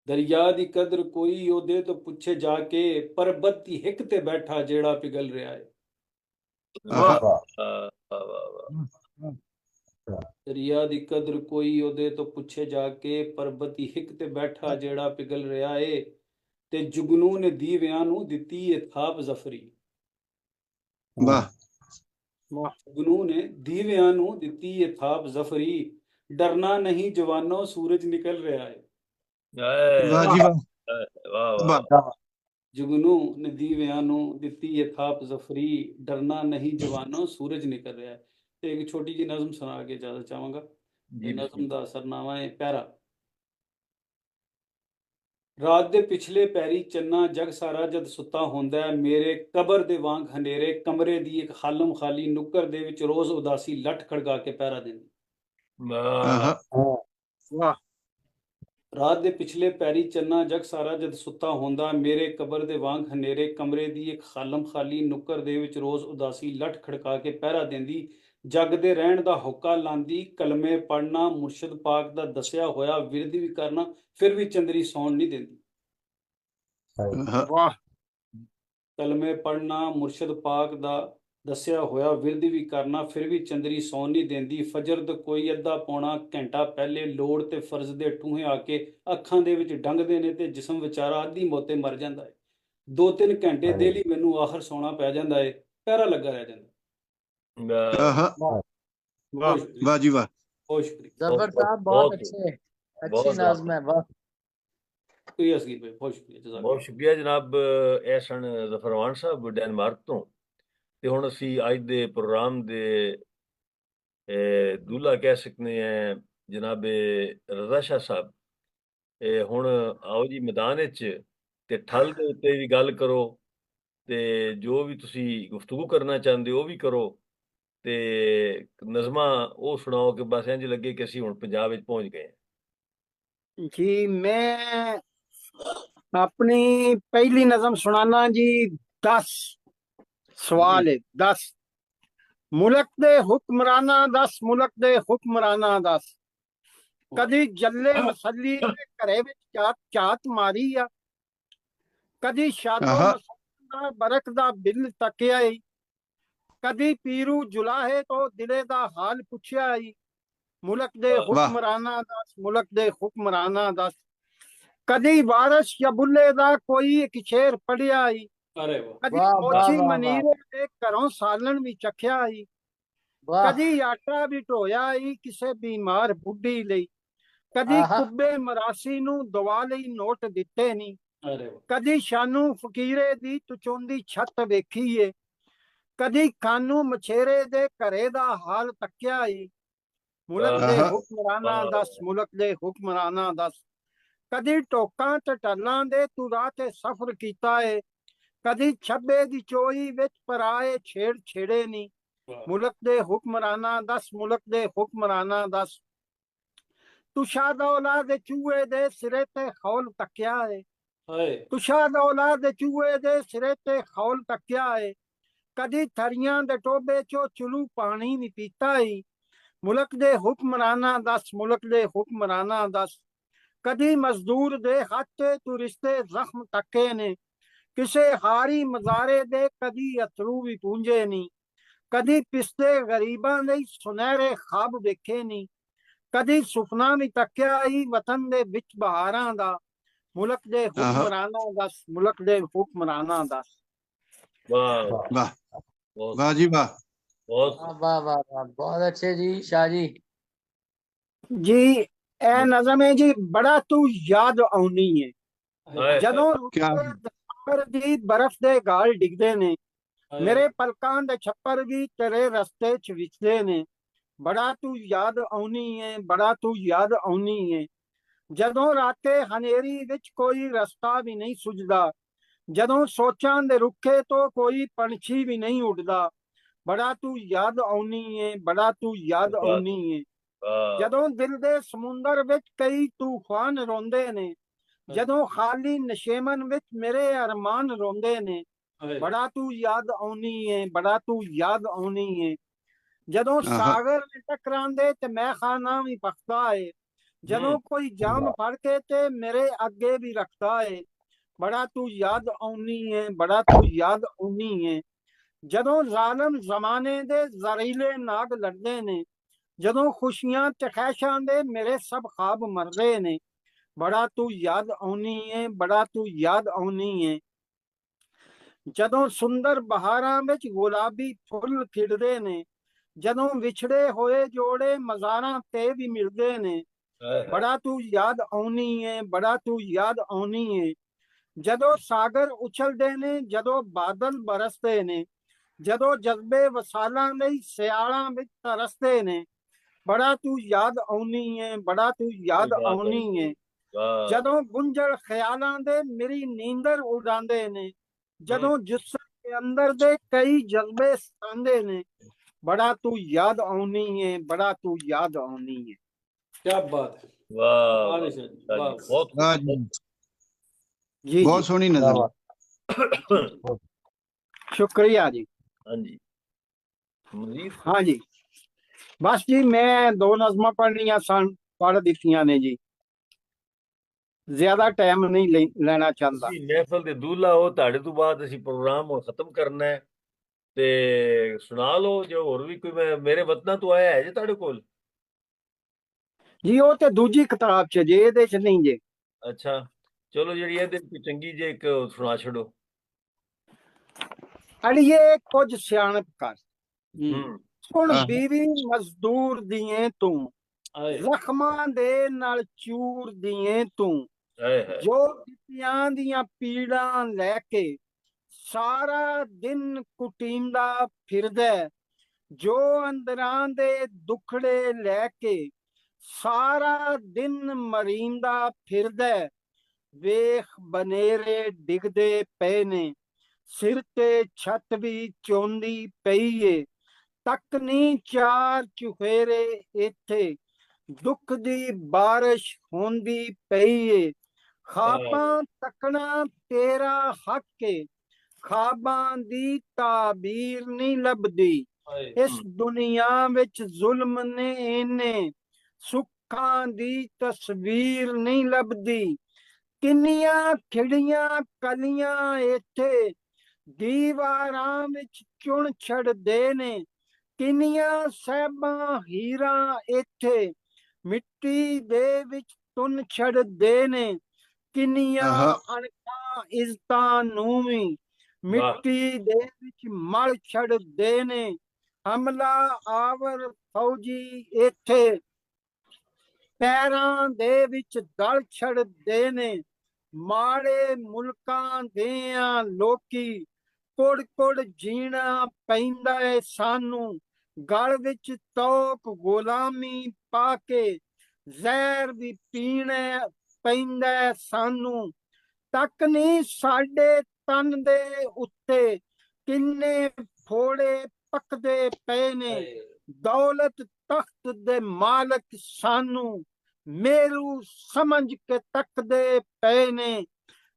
ਦਰਿਆ ਦੀ ਕਦਰ ਕੋਈ ਉਹਦੇ ਤੋਂ ਪੁੱਛੇ ਜਾ ਕੇ, ਪਰਬਤ ਦੀ ਹਿੱਕ ਤੇ ਬੈਠਾ ਜਿਹੜਾ ਪਿਘਲ ਰਿਹਾ ਹੈ। ਵਾਹ ਵਾਹ ਵਾਹ ਦਰਿਆ ਦੀ ਕਦਰ ਕੋਈ ਉਹਦੇ ਤੋਂ ਪੁੱਛੇ ਜਾ ਕੇ, ਪਰਬਤ ਦੀ ਹਿੱਕ ਤੇ ਬੈਠਾ ਜਿਹੜਾ ਪਿਘਲ ਰਿਹਾ ਏ, ਤੇ ਜੁਗਨੂ ਨੇ ਦੀਵਿਆਂ ਨੂੰ ਦਿੱਤੀ ਏ ਥਾਪ ਜ਼ਫਰੀ, ਵਾਹ ਜੁਗਨੂ ਨੇ ਦੀਵਿਆਂ ਨੂੰ ਦਿੱਤੀ ਏ ਥਾਪ ਜ਼ਫਰੀ, ਡਰਨਾ ਨਹੀਂ ਜਵਾਨੋ ਸੂਰਜ ਨਿਕਲ ਰਿਹਾ ਹੈ। ਵਾਹ ਜੀ ਵਾਹ ਵਾਹ ਵਾਹ ਜੁਗਨੂ ਨੇ ਦੀਵਿਆਂ ਨੂੰ ਦਿੱਤੀ ਏ ਥਾਪ ਜ਼ਫਰੀ, ਡਰਨਾ ਨਹੀਂ ਜਵਾਨੋ ਸੂਰਜ ਨਿਕਲ ਰਿਹਾ ਹੈ। ਤੇ ਇੱਕ ਛੋਟੀ ਜਿਹੀ ਨਜ਼ਮ ਸੁਣਾ ਕੇ ਜ਼ਿਆਦਾ ਚਾਹਾਂਗਾ। ਇਹ ਨਜ਼ਮ ਦਾ ਸਰਨਾਮਾ ਹੈ ਪਹਿਰਾ। ਰਾਤ ਦੇ ਪਿਛਲੇ ਪੈਰੀ ਚੰਨਾ ਜਗ ਸਾਰਾ ਜਦ ਸੁੱਤਾ ਹੁੰਦਾ ਹੈ, ਮੇਰੇ ਕਬਰ ਦੇ ਵਾਂਗ ਹਨੇਰੇ ਕਮਰੇ ਦੀ ਇੱਕ ਖਾਲਮ ਖਾਲੀ ਨੁੱਕਰ ਦੇ ਵਿੱਚ ਰੋਜ਼ ਉਦਾਸੀ ਲੱਠ ਖੜਕਾ ਕੇ ਪਹਿਰਾ ਦਿੰਦੀ। ਵਾਹ ਰਾਤ ਦੇ ਪਿਛਲੇ ਪੈਰੀ ਚੰਨਾ ਜਗ ਸਾਰਾ ਜਦ ਸੁੱਤਾ ਹੁੰਦਾ, ਮੇਰੇ ਕਬਰ ਦੇ ਵਾਂਗ ਹਨੇਰੇ ਕਮਰੇ ਦੀ ਇੱਕ ਖਾਲਮ ਖਾਲੀ ਨੁੱਕਰ ਦੇ ਵਿੱਚ ਰੋਜ਼ ਉਦਾਸੀ ਲੱਠ ਖੜਕਾ ਕੇ ਪਹਿਰਾ ਦਿੰਦੀ, ਜਗ ਦੇ ਰਹਿਣ ਦਾ ਹੋਕਾ ਲਾਂਦੀ, ਕਲਮੇ ਪੜਨਾ ਮੁਰਸ਼ਿਦ ਪਾਕ ਦਾ ਦੱਸਿਆ ਹੋਇਆ ਵਿਰਦ ਵੀ ਕਰਨਾ, ਫਿਰ ਵੀ ਚੰਦਰੀ ਸੌਣ ਨਹੀਂ ਦਿੰਦੀ। ਵਾਹ ਕਲਮੇ ਪੜਨਾ ਮੁਰਸ਼ਿਦ ਪਾਕ ਦਾ ਦੱਸਿਆ ਹੋਇਆ ਵਿਰਦ ਵੀ ਕਰਨਾ, ਫਿਰ ਵੀ ਚੰਦਰੀ ਸੌਣ ਨਹੀਂ ਦਿੰਦੀ। ਫਜਰ ਦਾ ਕੋਈ ਅੱਧਾ ਪੌਣਾ ਘੰਟਾ ਪਹਿਲੇ ਲੋੜ ਤੇ ਫਰਜ਼ ਦੇ ਠੂਹੇ ਆ ਕੇ ਅੱਖਾਂ ਦੇ ਵਿੱਚ ਡੰਗਦੇ ਨੇ, ਤੇ ਜਿਸਮ ਵਿਚਾਰਾ ਅੱਧੀ ਮੌਤੇ ਮਰ ਜਾਂਦਾ ਹੈ। 2-3 ਘੰਟੇ ਦੇ ਲਈ ਮੈਨੂੰ ਆਖਰ ਸੌਣਾ ਪੈ ਜਾਂਦਾ ਹੈ, ਪਹਿਰਾ ਲੱਗਾ ਰਹਿ ਜਾਂਦਾ। ਵਾਹ ਵਾਹ ਜੀ ਵਾਹ ਬਹੁਤ ਸ਼ੁਕਰੀਆ। जबर साहब बहुत- बहुत अच्छे, बहुत अच्छी नज़्म है। वाह ਸ਼ੁਕਰੀਆ ਅਸਗੀਰ ਭਾਈ, ਬਹੁਤ ਸ਼ੁਕਰੀਆ ਜਜ਼ਾਕ ਬਹੁਤ ਸ਼ੁਕਰੀਆ ਜਨਾਬ। ਇਹ ਸਨ ਜ਼ਫਰਵਾਨ ਸਾਹਿਬ ਡੈਨਮਾਰਕ ਤੋਂ। ਤੇ ਹੁਣ ਅਸੀਂ ਅੱਜ ਦੇ ਪ੍ਰੋਗਰਾਮ ਦੇ ਦੂਲਾ ਕਹਿ ਸਕਨੇ ਆ ਜਨਾਬ ਰਜ਼ਾ ਸ਼ਾਹ ਸਾਹਿਬ। ਹੁਣ ਆਓ ਜੀ ਮੈਦਾਨ ਵਿੱਚ, ਤੇ ਠੱਲ ਦੇ ਉੱਤੇ ਵੀ ਗੱਲ ਕਰੋ, ਤੇ ਜੋ ਵੀ ਤੁਸੀਂ ਗੁਫ਼ਤਗੂ ਕਰਨਾ ਚਾਹੁੰਦੇ ਹੋ ਉਹ ਵੀ ਕਰੋ, ਤੇ ਨਜ਼ਮਾਂ ਉਹ ਸੁਣਾਓ ਕਿ ਬਸ ਇੰਝ ਲੱਗੇ ਕਿ ਅਸੀਂ ਹੁਣ ਪੰਜਾਬ ਵਿੱਚ ਪਹੁੰਚ ਗਏ ਹਾਂ। ਜੀ मैं अपनी पहली नज़म सुनाना जी। 10 सवाल है। 10 मुल्क दे हुक्मराना 10 मुल्क दे हुक्मराना 10 कदी जल्ले मसली दे घरे विच झात मारी आ, कदी शादो मसला बरक दा बिल तकिया आई, कदी पीरू जुलाहे तो दिले दा हाल पुछया आई। मुल्क दे हुक्मराना 10 मुल्क दे हुक्मराना 10 कदी वारस या बुल्ले दा कोई एक शेर पढ़िया आई, अरे वाह कदी वाह, वाह, मोची वाह, मनीरे दे घरों सालन भी चखिया आई, वाह कदी आटा भी ढोया आई किसे बीमार बुढ़ी लई, कदी आहा। कुब्बे मरासी नू दवा लई नोट दिते नहीं, अरे वाह कदी शानू फकीरे दी तुचोंदी छत वेखी है, कदी खानू मछेरे दे घरे दा हाल तकिया आई। मुल्क दे हुक्मराना 10 मुल्क दे हुक्मराना 10 कदी टोकां ते टल्लां दे तू राह ते सफर कीता है, कदी छब्बे दी चोई विच पराए छेड़ छेड़े नहीं। वाह मुल्क दे हुक्मराना 10 मुल्क दे हुक्मराना 10 तुशा दौला दे चूहे दे सिरे ते खौल तकिया है, हाय तुशा दौला दे चूहे दे सिरे ते खौल तकिया है, कदी थरियां दे टोबे चो चुलू पानी नहीं पीता ही। मुल्क दे हुक्मराना 10 मुल्क दे हुक्मराना 10 कदी मजदूर दे हाथ तू रिश्ते जख्म तके ने, किसे हारी मजारे दे कदी अथरू भी पूंजे नहीं, कदी पिसते गरीबां दे सुनहरे ख्वाब वेखे नहीं, ਕਦੀ ਸੁਪਨਾ ਵੀ ਤੱਕਿਆ ਹੀ ਵਤਨ ਦੇ ਵਿੱਚ ਬਹਾਰਾਂ ਦਾ, ਮੁਲਕ ਦੇ ਹੁਕਮਰਾਨਾਂ ਦੱਸ, ਮੁਲਕ ਦੇ ਹੁਕਮਰਾਨਾਂ ਦੱਸ। वाह वाह बहुत वाह जी वाह। बहुत वाह वाह वाह वाह, बहुत अच्छे जी शाह जी। जी ए नज़म है जी, बड़ा तू याद आउनी है। हाय ਜਦੋਂ क्या ਦਸੰਬਰ ਦੀ ਬਰਫ਼ ਦੇ ਗਾਲ ਡਿੱਗਦੇ ਨੇ, ਹਾਏ ਮੇਰੇ ਪਲਕਾਂ ਦੇ ਛੱਪਰ ਵੀ ਤੇਰੇ ਰਸਤੇ ਚ ਵਿਛਦੇ ਨੇ। ਬੜਾ ਤੂੰ ਯਾਦ ਆਉਣੀ ਹੈ, ਬੜਾ ਤੂੰ ਯਾਦ ਆਉਣੀ ਹੈ। ਜਦੋਂ ਰਾਤੇ ਹਨੇਰੀ ਵਿੱਚ ਕੋਈ ਰਸਤਾ ਵੀ ਨਹੀਂ ਸੁਝਦਾ, ਜਦੋਂ ਸੋਚਾਂ ਦੇ ਰੁੱਖੇ ਤੋਂ ਕੋਈ ਪੰਛੀ ਵੀ ਨਹੀਂ ਉੱਡਦਾ, ਬੜਾ ਤੂੰ ਯਾਦ ਆਉਣੀ ਹੈ, ਬੜਾ ਤੂੰ ਯਾਦ बात ਆਉਣੀ ਹੈ। वाह ਜਦੋਂ ਦਿਲ ਦੇ ਸਮੁੰਦਰ ਵਿੱਚ ਕਈ ਤੂਫਾਨ ਰੋਂਦੇ ਨੇ, ਜਦੋਂ ਖਾਲੀ ਨਸ਼ੇਮਨ ਵਿੱਚ ਮੇਰੇ ਅਰਮਾਨ ਰੋਂਦੇ ਨੇ, ਹਾਏ ਬੜਾ ਤੂੰ ਯਾਦ ਆਉਣੀ ਹੈ, ਬੜਾ ਤੂੰ ਯਾਦ ਆਉਣੀ ਹੈ। ਜਦੋਂ ਆਹਾ। ਸਾਗਰ ਨੇ ਟਕਰਾਂਦੇ ਤੇ ਮੈਂ ਖਾਨਾ ਵੀ ਪਖਦਾ ਏ, ਜਦੋਂ ਕੋਈ ਜਾਮ ਫੜ ਕੇ ਤੇ ਮੇਰੇ ਅੱਗੇ ਵੀ ਰੱਖਦਾ ਏ, ਬੜਾ ਤੂੰ ਯਾਦ ਆਉਣੀ ਹੈ, ਬੜਾ ਤੂੰ ਯਾਦ ਆਉਣੀ ਹੈ। ਜਦੋਂ ਜ਼ਾਲਮ ਜ਼ਮਾਨੇ ਦੇ ਜ਼ਰੀਲੇ ਨਾਗ ਲੜਦੇ ਨੇ, ਜਦੋਂ ਖੁਸ਼ੀਆਂ ਤੇ ਖੈਸ਼ਾਂ ਦੇ ਮੇਰੇ ਸਭ ਖਾਬ ਮਰਦੇ ਨੇ, ਬੜਾ ਤੂੰ ਯਾਦ ਆਉਣੀ ਹੈ, ਬੜਾ ਤੂੰ ਯਾਦ ਆਉਣੀ ਹੈ। ਜਦੋਂ ਸੁੰਦਰ ਬਹਾਰਾਂ ਵਿੱਚ ਗੁਲਾਬੀ ਫੁੱਲ ਖਿੜਦੇ ਨੇ, ਜਦੋਂ ਵਿਛੜੇ ਹੋਏ ਜੋੜੇ ਮਜ਼ਾਰਾਂ ਤੇ ਵੀ ਮਿਲਦੇ ਨੇ, हाय ਬੜਾ ਤੂੰ ਯਾਦ ਆਉਣੀ ਹੈ, ਬੜਾ ਤੂੰ ਯਾਦ ਆਉਣੀ ਹੈ। ਜਦੋਂ ਸਾਗਰ ਉਛਲਦੇ ਨੇ, ਜਦੋਂ ਬਾਦਲ ਬਰਸਦੇ ਨੇ, ਜਦੋਂ ਜਜ਼ਬੇ ਵਸਾਲਾਂ ਲਈ ਸਿਆਲਾਂ ਵਿੱਚ ਤਰਸਦੇ ਨੇ, ਬੜਾ ਤੂੰ ਯਾਦ ਆਉਣੀ ਹੈ, ਬੜਾ ਤੂੰ ਯਾਦ याद ਆਉਣੀ ਹੈ। वाह ਜਦੋਂ ਗੁੰਝਲ ਖਿਆਲਾਂ ਦੇ ਮੇਰੀ ਨੀਂਦਰ ਉਡਾਉਂਦੇ ਨੇ, ਜਦੋਂ ਜਿਸਮ ਦੇ ਅੰਦਰ ਦੇ ਕਈ ਜਜ਼ਬੇ ਸਤਾਉਂਦੇ ਨੇ, ਬੜਾ ਤੂੰ ਯਾਦ ਆਉਣੀ ਹੈ, ਬੜਾ ਤੂੰ ਯਾਦ ਆਉਣੀ ਹੈ। ਕੀ ਬਾਤ ਹੈ, वाह ਵਾਹ ਜੀ, शाह ਵਾਹ जी बहुत वाह जी, जी बहुत जी, सोहनी क्या नज़म। बात। शुक्रिया जी। हाँ जी मजीद हाँ जी, बस जी मैं दो नज़मां पढ़नियां सन, पढ़ दित्तियां ने जी, ज्यादा टाइम नहीं लेना चाहता। ਤੁਸੀਂ ਮਹਿਫਲ ਦੇ ਦੂल्हा ਹੋ, ਤੁਹਾਡੇ ਤੋਂ ਬਾਅਦ ਅਸੀਂ ਪ੍ਰੋਗਰਾਮ ਹੁਣ ਖਤਮ ਕਰਨਾ ਹੈ ਤੇ ਸੁਣਾ ਲਓ ਜੋ ਹੋਰ ਵੀ ਕੋਈ ਮੇਰੇ ਵਤਨਾਂ ਤੋਂ ਆਇਆ ਹੈ ਜੇ ਤੁਹਾਡੇ ਕੋਲ। जी वो तो दूजी किताब च जे, ਇਹਦੇ ਚ नहीं जे। ਅੱਛਾ ਚਲੋ ਜਿਹੜੀ ਇਹਦੇ ਵਿੱਚ ਚੰਗੀ ਜੇ ਇੱਕ ਸੁਣਾ ਛੱਡੋ। ਅੜੀਏ ਕੁਝ ਸਿਆਣਪ ਕਰ, ਹੂੰ ਸੁਣ ਆਹ। ਬੀਵੀ ਮਜ਼ਦੂਰ ਦੀਏ ਤੂੰ, ਹਾਏ ਜ਼ਖਮਾਂ ਦੇ ਨਾਲ ਚੂਰ ਦੀਏ ਤੂੰ, ਹਾਏ ਹਾਏ ਜੋ ਦਿੱਤੀਆਂ ਦੀਆਂ ਪੀੜਾਂ ਲੈ ਕੇ ਸਾਰਾ ਦਿਨ ਕੁਟੀਂਦਾ ਫਿਰਦਾ, ਜੋ ਅੰਦਰਾਂ ਦੇ ਦੁਖੜੇ ਲੈ ਕੇ ਸਾਰਾ ਦਿਨ ਮਰੀਂਦਾ ਫਿਰਦਾ, ਵੇਖ ਬਨੇਰੇ ਡਿੱਗਦੇ ਪਏ ਨੇ, ਸਿਰ ਤੇ ਛੱਤ ਵੀ ਚੋਂਦੀ ਪਈ ਏ, ਤੱਕ ਨਹੀਂ ਚਾਰ ਚੁਫੇਰੇ ਇੱਥੇ, ਦੁੱਖ ਦੀ ਬਾਰਿਸ਼ ਹੁੰਦੀ ਪਈ ਏ, ਖਾਬਾਂ ਤੱਕਣਾ ਤੇਰਾ ਹੱਕ ਏ, ਖਾਬਾਂ ਦੀ ਤਾਬੀਰ ਨਹੀਂ ਲੱਭਦੀ, ਹਾਏ ਇਸ ਦੁਨੀਆ ਵਿੱਚ ਜ਼ੁਲਮ ਨੇ ਇਹਨੇ, ਸੁੱਖਾਂ ਦੀ ਤਸਵੀਰ ਨਹੀਂ ਲੱਭਦੀ, ਕਿੰਨੀਆਂ ਖਿੜੀਆਂ ਕਲੀਆਂ ਇੱਥੇ ਦੀਵਾਰਾਂ ਵਿੱਚ ਚੁਣ ਛੱਡਦੇ ਨੇ, ਕਿੰਨੀਆਂ ਸਹਿਬਾਂ ਹੀਰਾਂ ਇੱਥੇ ਮਿੱਟੀ ਦੇ ਵਿੱਚ ਤੁੰਨ ਛੱਡਦੇ ਨੇ, ਕਿੰਨੀਆਂ ਆਹਾ। ਅਣਖਾਂ ਇੱਜ਼ਤਾਂ ਨੂੰ ਵੀ ਮਿੱਟੀ ਦੇ ਵਿੱਚ ਮਲ ਛੱਡਦੇ ਨੇ, ਹਮਲਾ ਆਵਰ ਫੌਜੀ ਇੱਥੇ ਪੈਰਾਂ ਦੇ ਵਿੱਚ ਦਲ ਛੱਡਦੇ ਨੇ, ਮਾੜੇ ਮੁਲਕਾਂ ਦੇਆਂ ਲੋਕੀ ਕੁੜ ਕੁੜ ਜੀਣਾ ਪੈਂਦਾ ਏ ਸਾਨੂੰ, ਗਲ ਵਿੱਚ ਤੋਕ ਗੁਲਾਮੀ ਪਾ ਕੇ ਜ਼ਹਿਰ ਵੀ ਪੀਣਾ ਪੈਂਦਾ ਏ ਸਾਨੂੰ, ਤੱਕ ਨਹੀਂ ਸਾਡੇ ਤਨ ਦੇ ਉੱਤੇ ਕਿੰਨੇ ਫੋੜੇ ਪੱਕਦੇ ਪਏ ਨੇ, ਹਾਏ ਦੌਲਤ ਤਖਤ ਦੇ ਮਾਲਕ ਸਾਨੂੰ ਮੇਰੂ ਸਮਝ ਕੇ ਤੱਕਦੇ ਪਏ ਨੇ,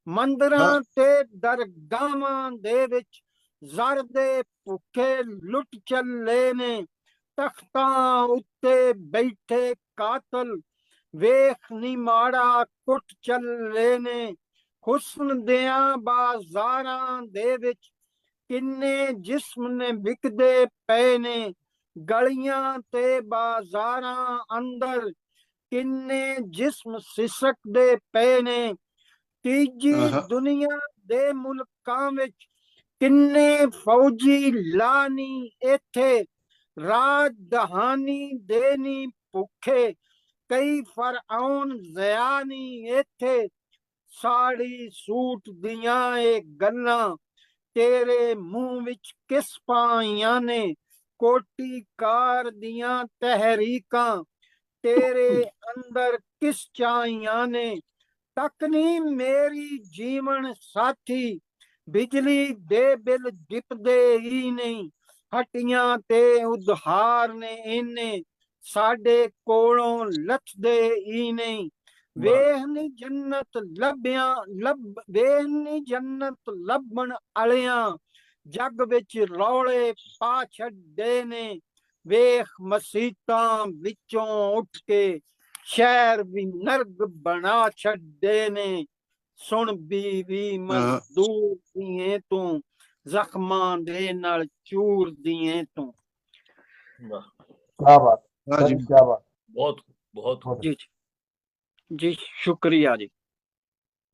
ਮੰਦਰਾਂ ਤੇ ਦਰਗਾਹਾਂ ਦੇ ਵਿੱਚ ਜ਼ਰ ਦੇ ਭੁੱਖੇ ਲੁੱਟ ਚੱਲੇ ਨੇ, ਤਖਤਾਂ ਉੱਤੇ ਬੈਠੇ ਕਾਤਲ ਵੇਖ ਨੀ ਮਾੜਾ ਕੁੱਟ ਚੱਲੇ ਨੇ, ਹੁਸਨ ਦਿਆਂ ਬਾਜ਼ਾਰਾਂ ਦੇ ਵਿੱਚ ਕਿੰਨੇ ਜਿਸਮ ਨੇ ਵਿਕਦੇ ਪਏ ਨੇ, ਗਲੀਆਂ ਤੇ ਬਾਜ਼ਾਰਾਂ ਅੰਦਰ ਕਿੰਨੇ ਜਿਸਮ ਸਿਸਕਦੇ ਪਏ ਨੇ। ਤੀਜੀ ਆਹਾ। ਦੁਨੀਆ ਦੇ ਮੁਲਕਾਂ ਵਿੱਚ ਕਿੰਨੇ ਫੌਜੀ ਲਾਨੀ ਇੱਥੇ ਰਾਜ ਦਹਾਨੀ ਦੇਨੀ ਭੁੱਖੇ। ਕਈ ਫਰਆਉਨ ਜ਼ਿਆਨੀ ਇੱਥੇ ਸਾੜੀ ਸੂਟ ਦੀਆਂ ਇਹ ਗੱਲਾਂ ਤੇਰੇ ਮੂੰਹ ਵਿੱਚ ਕਿਸ ਪਾਈਆਂ ਨੇ। ਕੋਟੀ ਕਾਰ ਦੀਆਂ ਤਹਿਰੀਕਾਂ ਤੇਰੇ ਅੰਦਰ ਕਿਸ ਚਾਹੀਆਂ ਨੇ। ਤੱਕ ਨਹੀਂ ਮੇਰੀ ਜੀਵਨ ਸਾਥੀ ਬਿਜਲੀ ਦੇ ਬਿੱਲ ਡਿੱਪਦੇ ਹੀ ਨਹੀਂ। ਹੱਟੀਆਂ ਤੇ ਉਧਾਰ ਨੇ ਇਹਨੇ ਸਾਡੇ ਕੋਲੋਂ ਲੱਥਦੇ ਹੀ ਨਹੀਂ। ਵੇਖ ਨੀ ਜੰਨਤ ਲੱਭਣ ਵਾਲਿਆਂ ਜੱਗ ਵਿੱਚ ਰੌਲੇ ਪਾ ਛੱਡੇ ਨੇ। ਵੇਖ ਮਸੀਤਾਂ ਵਿੱਚੋਂ ਉੱਠ ਕੇ ਸ਼ਹਿਰ ਵੀ ਨਰਕ ਬਣਾ ਛੱਡੇ ਨੇ। ਸੁਣ ਬੀਵੀ ਮਜ਼ਦੂਰ ਦੀਏ ਤੂੰ ਜ਼ਖਮਾਂ ਦੇ ਨਾਲ ਚੂਰ ਦੀਏ ਤੂੰ। ਵਾਹ, क्या बात ਵਾਹ सर, ਜੀ क्या बात। ਬਹੁਤ ਬਹੁਤ बहुत ਜੀ ਜੀ ਸ਼ੁਕਰੀਆ ਜੀ।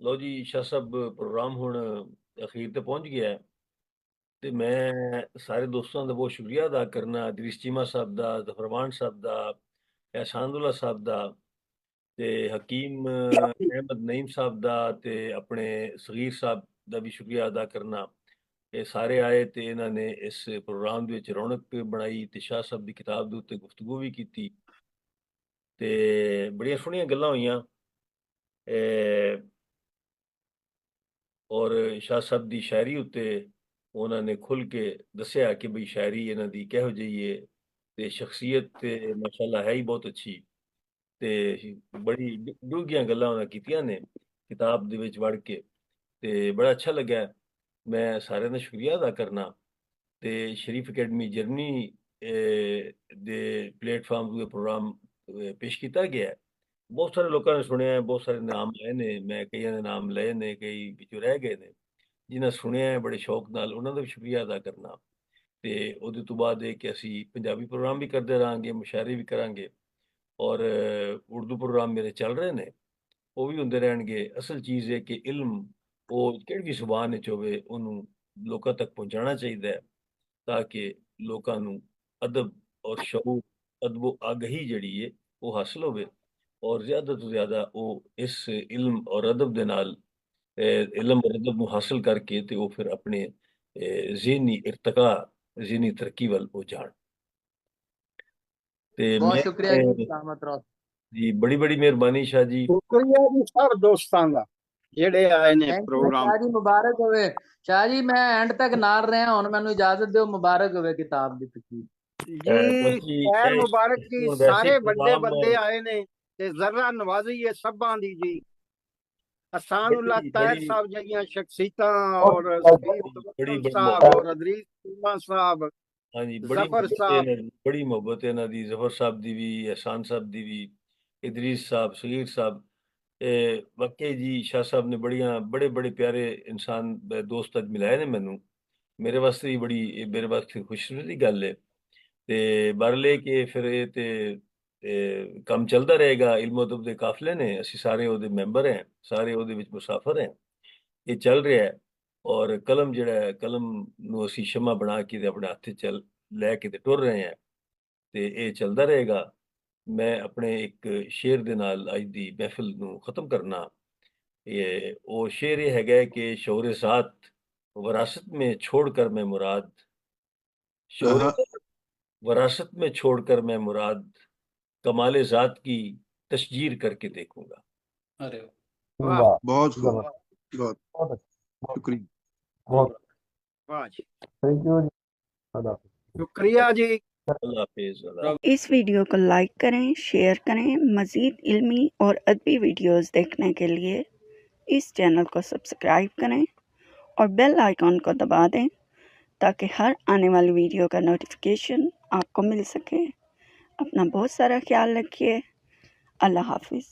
ਲਓ ਜੀ ਸ਼ਾਹ ਸਾਹਿਬ, ਪ੍ਰੋਗਰਾਮ ਹੁਣ ਅਖੀਰ ਤੇ ਪਹੁੰਚ ਗਿਆ ਹੈ ਤੇ ਮੈਂ ਸਾਰੇ ਦੋਸਤਾਂ ਦਾ ਬਹੁਤ ਸ਼ੁਕਰੀਆ ਅਦਾ ਕਰਨਾ, ਅਦਰੀਸ ਚੀਮਾ ਸਾਹਿਬ ਦਾ, ਜ਼ਫਰਮਾਨ ਸਾਹਿਬ ਦਾ, ehsanullah ਸਾਹਿਬ ਦਾ ਤੇ ਹਕੀਮ ਅਹਿਮਦ ਨਈਮ ਸਾਹਿਬ ਦਾ ਤੇ ਆਪਣੇ ਸਗੀਰ ਸਾਹਿਬ ਦਾ ਵੀ ਸ਼ੁਕਰੀਆ ਅਦਾ ਕਰਨਾ। ਇਹ ਸਾਰੇ ਆਏ ਤੇ ਇਹਨਾਂ ਨੇ ਇਸ ਪ੍ਰੋਗਰਾਮ ਦੇ ਵਿੱਚ ਰੌਣਕ ਬਣਾਈ ਤੇ ਸ਼ਾਹ ਸਾਹਿਬ ਦੀ ਕਿਤਾਬ ਦੇ ਉੱਤੇ ਗੁਫ਼ਤਗੂ ਵੀ ਕੀਤੀ ਤੇ ਬੜੀਆਂ ਸੋਹਣੀਆਂ ਗੱਲਾਂ ਹੋਈਆਂ। ਔਰ ਸ਼ਾਹ ਸਾਹਿਬ ਦੀ ਸ਼ਾਇਰੀ ਉੱਤੇ ਉਹਨਾਂ ਨੇ ਖੁੱਲ ਕੇ ਦੱਸਿਆ ਕਿ ਬਈ ਸ਼ਾਇਰੀ ਇਹਨਾਂ ਦੀ ਕਿਹੋ ਜਿਹੀ ਹੈ ਤੇ ਸ਼ਖਸੀਅਤ ਤੇ ਮਾਸ਼ਾਅੱਲਾ ਹੈ ਹੀ ਬਹੁਤ ਅੱਛੀ ਤੇ ਬੜੀ ਡੂੰਘੀਆਂ ਗੱਲਾਂ ਉਹਨਾਂ ਕੀਤੀਆਂ ਨੇ ਕਿਤਾਬ ਦੇ ਵਿੱਚ ਵੜ ਕੇ ਤੇ ਬੜਾ ਅੱਛਾ ਲੱਗਾ। ਮੈਂ ਸਾਰਿਆਂ ਦਾ ਸ਼ੁਕਰੀਆ ਅਦਾ ਕਰਨਾ ਤੇ ਸ਼ਰੀਫ ਅਕੈਡਮੀ ਜਰਮਨੀ ਦੇ ਪਲੇਟਫਾਰਮ ਤੇ ਪ੍ਰੋਗਰਾਮ ਪੇਸ਼ ਕੀਤਾ ਗਿਆ ਹੈ। ਬਹੁਤ ਸਾਰੇ ਲੋਕਾਂ ਨੇ ਸੁਣਿਆ ਹੈ, ਬਹੁਤ ਸਾਰੇ ਨਾਮ ਆਏ ਨੇ, ਮੈਂ ਕਈਆਂ ਦੇ ਨਾਮ ਲਏ ਨੇ, ਕਈ ਵਿੱਚੋਂ ਰਹਿ ਗਏ ਨੇ। ਜਿਨ੍ਹਾਂ ਸੁਣਿਆ ਹੈ ਬੜੇ ਸ਼ੌਕ ਨਾਲ ਉਹਨਾਂ ਦਾ ਵੀ ਸ਼ੁਕਰੀਆ ਅਦਾ ਕਰਨਾ ਤੇ ਉਹਦੇ ਤੋਂ ਬਾਅਦ ਇਹ ਕਿ ਅਸੀਂ ਪੰਜਾਬੀ ਪ੍ਰੋਗਰਾਮ ਵੀ ਕਰਦੇ ਰਹਾਂਗੇ, ਮੁਸ਼ਾਇਰੇ ਵੀ ਕਰਾਂਗੇ ਔਰ ਉਰਦੂ ਪ੍ਰੋਗਰਾਮ ਮੇਰੇ ਚੱਲ ਰਹੇ ਨੇ, ਉਹ ਵੀ ਹੁੰਦੇ ਰਹਿਣਗੇ। ਅਸਲ ਚੀਜ਼ ਹੈ ਕਿ ਇਲਮ ਉਹ ਕਿਹੜੀ ਵੀ ਜ਼ੁਬਾਨ ਵਿੱਚ ਹੋਵੇ ਉਹਨੂੰ ਲੋਕਾਂ ਤੱਕ ਪਹੁੰਚਾਉਣਾ ਚਾਹੀਦਾ ਹੈ ਤਾਂ ਕਿ ਲੋਕਾਂ ਨੂੰ ਅਦਬ ਔਰ ਸ਼ਊਰ, ਅਦਬ ਆਗਹੀ ਜਿਹੜੀ ਹੈ ਉਹ ਹਾਸਲ ਹੋਵੇ ਔਰ ਜ਼ਿਆਦਾ ਤੋਂ ਜ਼ਿਆਦਾ ਉਹ ਇਸ ਇਲਮ ਔਰ ਅਦਬ ਦੇ ਨਾਲ ਇਲਮ ਔਰ ਅਦਬ ਨੂੰ ਹਾਸਲ ਕਰਕੇ ਤੇ ਉਹ ਫਿਰ ਆਪਣੇ ਜ਼ਿਹਨੀ ਇਰਤਕਾ, ਜ਼ਿਹਨੀ ਤਰੱਕੀ ਵੱਲ ਉਹ ਜਾਣ। ਤੇ बहुत ਮੈਂ शुक्रिया जी, सलामत रहो। ਜੀ ਬੜੀ ਬੜੀ ਮਿਹਰਬਾਨੀ ਸ਼ਾਹ ਜੀ। ਸ਼ੁਕਰੀਆ ਜੀ ਸਭ ਦੋਸਤਾਂ ਦਾ ਜਿਹੜੇ ਆਏ ਨੇ thank you programme. Shah ji, मुबारक होवे। शाह जी मैं एंड तक नाल रहा हुण मैनू इजाजत दिओ, मुबारक होवे किताब दी तकलीफ। ਜੀ ਬਸ ਜੀ ਖੈਰ ਮੁਬਾਰਕ ਜੀ, ਹੁਣ ਵੈਸੇ ਸਾਰੇ ਵੱਡੇ ਪ੍ਰੋਗਰਾਮ ਬੰਦੇ ਆਏ ਨੇ ਤੇ ਜ਼ਰਾ ਨਵਾਜ਼ੀ ਹੈ ਸਭਾਂ ਦੀ ਜੀ। ਅਸਾनुल्लाह ਤਾਹਿਰ ਬੜੀ ਸਾਹਿਬ ਜਿਹੜੀਆਂ ਸ਼ਖਸੀਅਤਾਂ बहुत ਔਰ ਬੜੀ ਬੜੀ ਸਾਹਿਬ ਮੁਹੱਬਤ, ਔਰ ਅਦਰੀਸ ਚੀਮਾ ਸਾਹਿਬ, ਹਾਂਜੀ ਬੜੀ ਜ਼ਫਰ ਮੁਹੱਬਤ ਹੈ ਸਾਹਿਬ, ਇਹਨਾਂ ਦੀ, ਬੜੀ ਮੁਹੱਬਤ ਹੈ ਇਹਨਾਂ ਦੀ, ਜ਼ਫਰ ਸਾਹਿਬ ਦੀ ਵੀ, ਅਹਿਸਾਨ ਸਾਹਿਬ ਦੀ ਵੀ, ਇਦਰੀਸ ਸਾਹਿਬ, ਸਗੀਰ ਸਾਹਿਬ। ਵਾਕਈ ਜੀ ਸ਼ਾਹ ਸਾਹਿਬ ਨੇ ਬੜੇ ਬੜੇ ਪਿਆਰੇ ਇਨਸਾਨ ਦੋਸਤ ਅੱਜ ਮਿਲਾਏ ਨੇ ਮੈਨੂੰ। ਮੇਰੇ ਵਾਸਤੇ ਵੀ ਮੇਰੇ ਵਾਸਤੇ ਖੁਸ਼ੀ ਦੀ ਗੱਲ ਹੈ ਤੇ ਬਰਲੇ ਕਿ ਫਿਰ ਇਹ ਤੇ ਕੰਮ ਚੱਲਦਾ ਰਹੇਗਾ। ਇਲਮ ਅਦਬ ਦੇ ਕਾਫਲੇ ਨੇ, ਅਸੀਂ ਸਾਰੇ ਉਹਦੇ ਮੈਂਬਰ ਹਾਂ, ਸਾਰੇ ਉਹਦੇ ਵਿੱਚ ਮੁਸਾਫਰ ਹਾਂ। ਇਹ ਚੱਲ ਰਿਹਾ ਹੈ ਔਰ ਕਲਮ ਜਿਹੜਾ ਹੈ, ਕਲਮ ਨੂੰ ਅਸੀਂ ਸ਼ਮਾ ਬਣਾ ਕੇ ਤੇ ਆਪਣੇ ਹੱਥ 'ਚ ਲੈ ਕੇ ਤੇ ਟੁਰ ਰਹੇ ਹਾਂ ਤੇ ਇਹ ਚੱਲਦਾ ਰਹੇਗਾ। ਮੈਂ ਆਪਣੇ ਇੱਕ ਸ਼ੇਰ ਦੇ ਨਾਲ ਅੱਜ ਦੀ ਮਹਿਫਿਲ ਨੂੰ ਖਤਮ ਕਰਨਾ। ਉਹ ਸ਼ੇਰ ਇਹ ਹੈਗਾ ਕਿ ਸ਼ੌਰ ਜ਼ਾਤ विरासत में छोड़कर मैं मुराद, शौर ਆਹਾ। विरासत में छोड़कर मैं मुराद, कमाले जात की तशजीर करके देखूंगा। अरे ਵਾਹ वाह, ਬਹੁਤ जबरदस्त, ਬਹੁਤ बहुत अच्छा, ਸ਼ੁਕਰੀਆ। बहुत ਵਾਹ ਜੀ, थैंक यू जी। अल्लाह हाफिज़। ਸ਼ੁਕਰੀਆ ਜੀ। अल्लाह हाफिज़, अल्लाह इस वीडियो को लाइक करें, शेयर करें। मज़ीद इल्मी और अदबी वीडियोस देखने के लिए इस चैनल को सब्सक्राइब करें और बेल आइकॉन को दबा दें ताकि हर आने वाली वीडियो का नोटिफिकेशन आपको मिल सके। अपना बहुत सारा ख्याल रखिए। अल्लाह हाफिज़।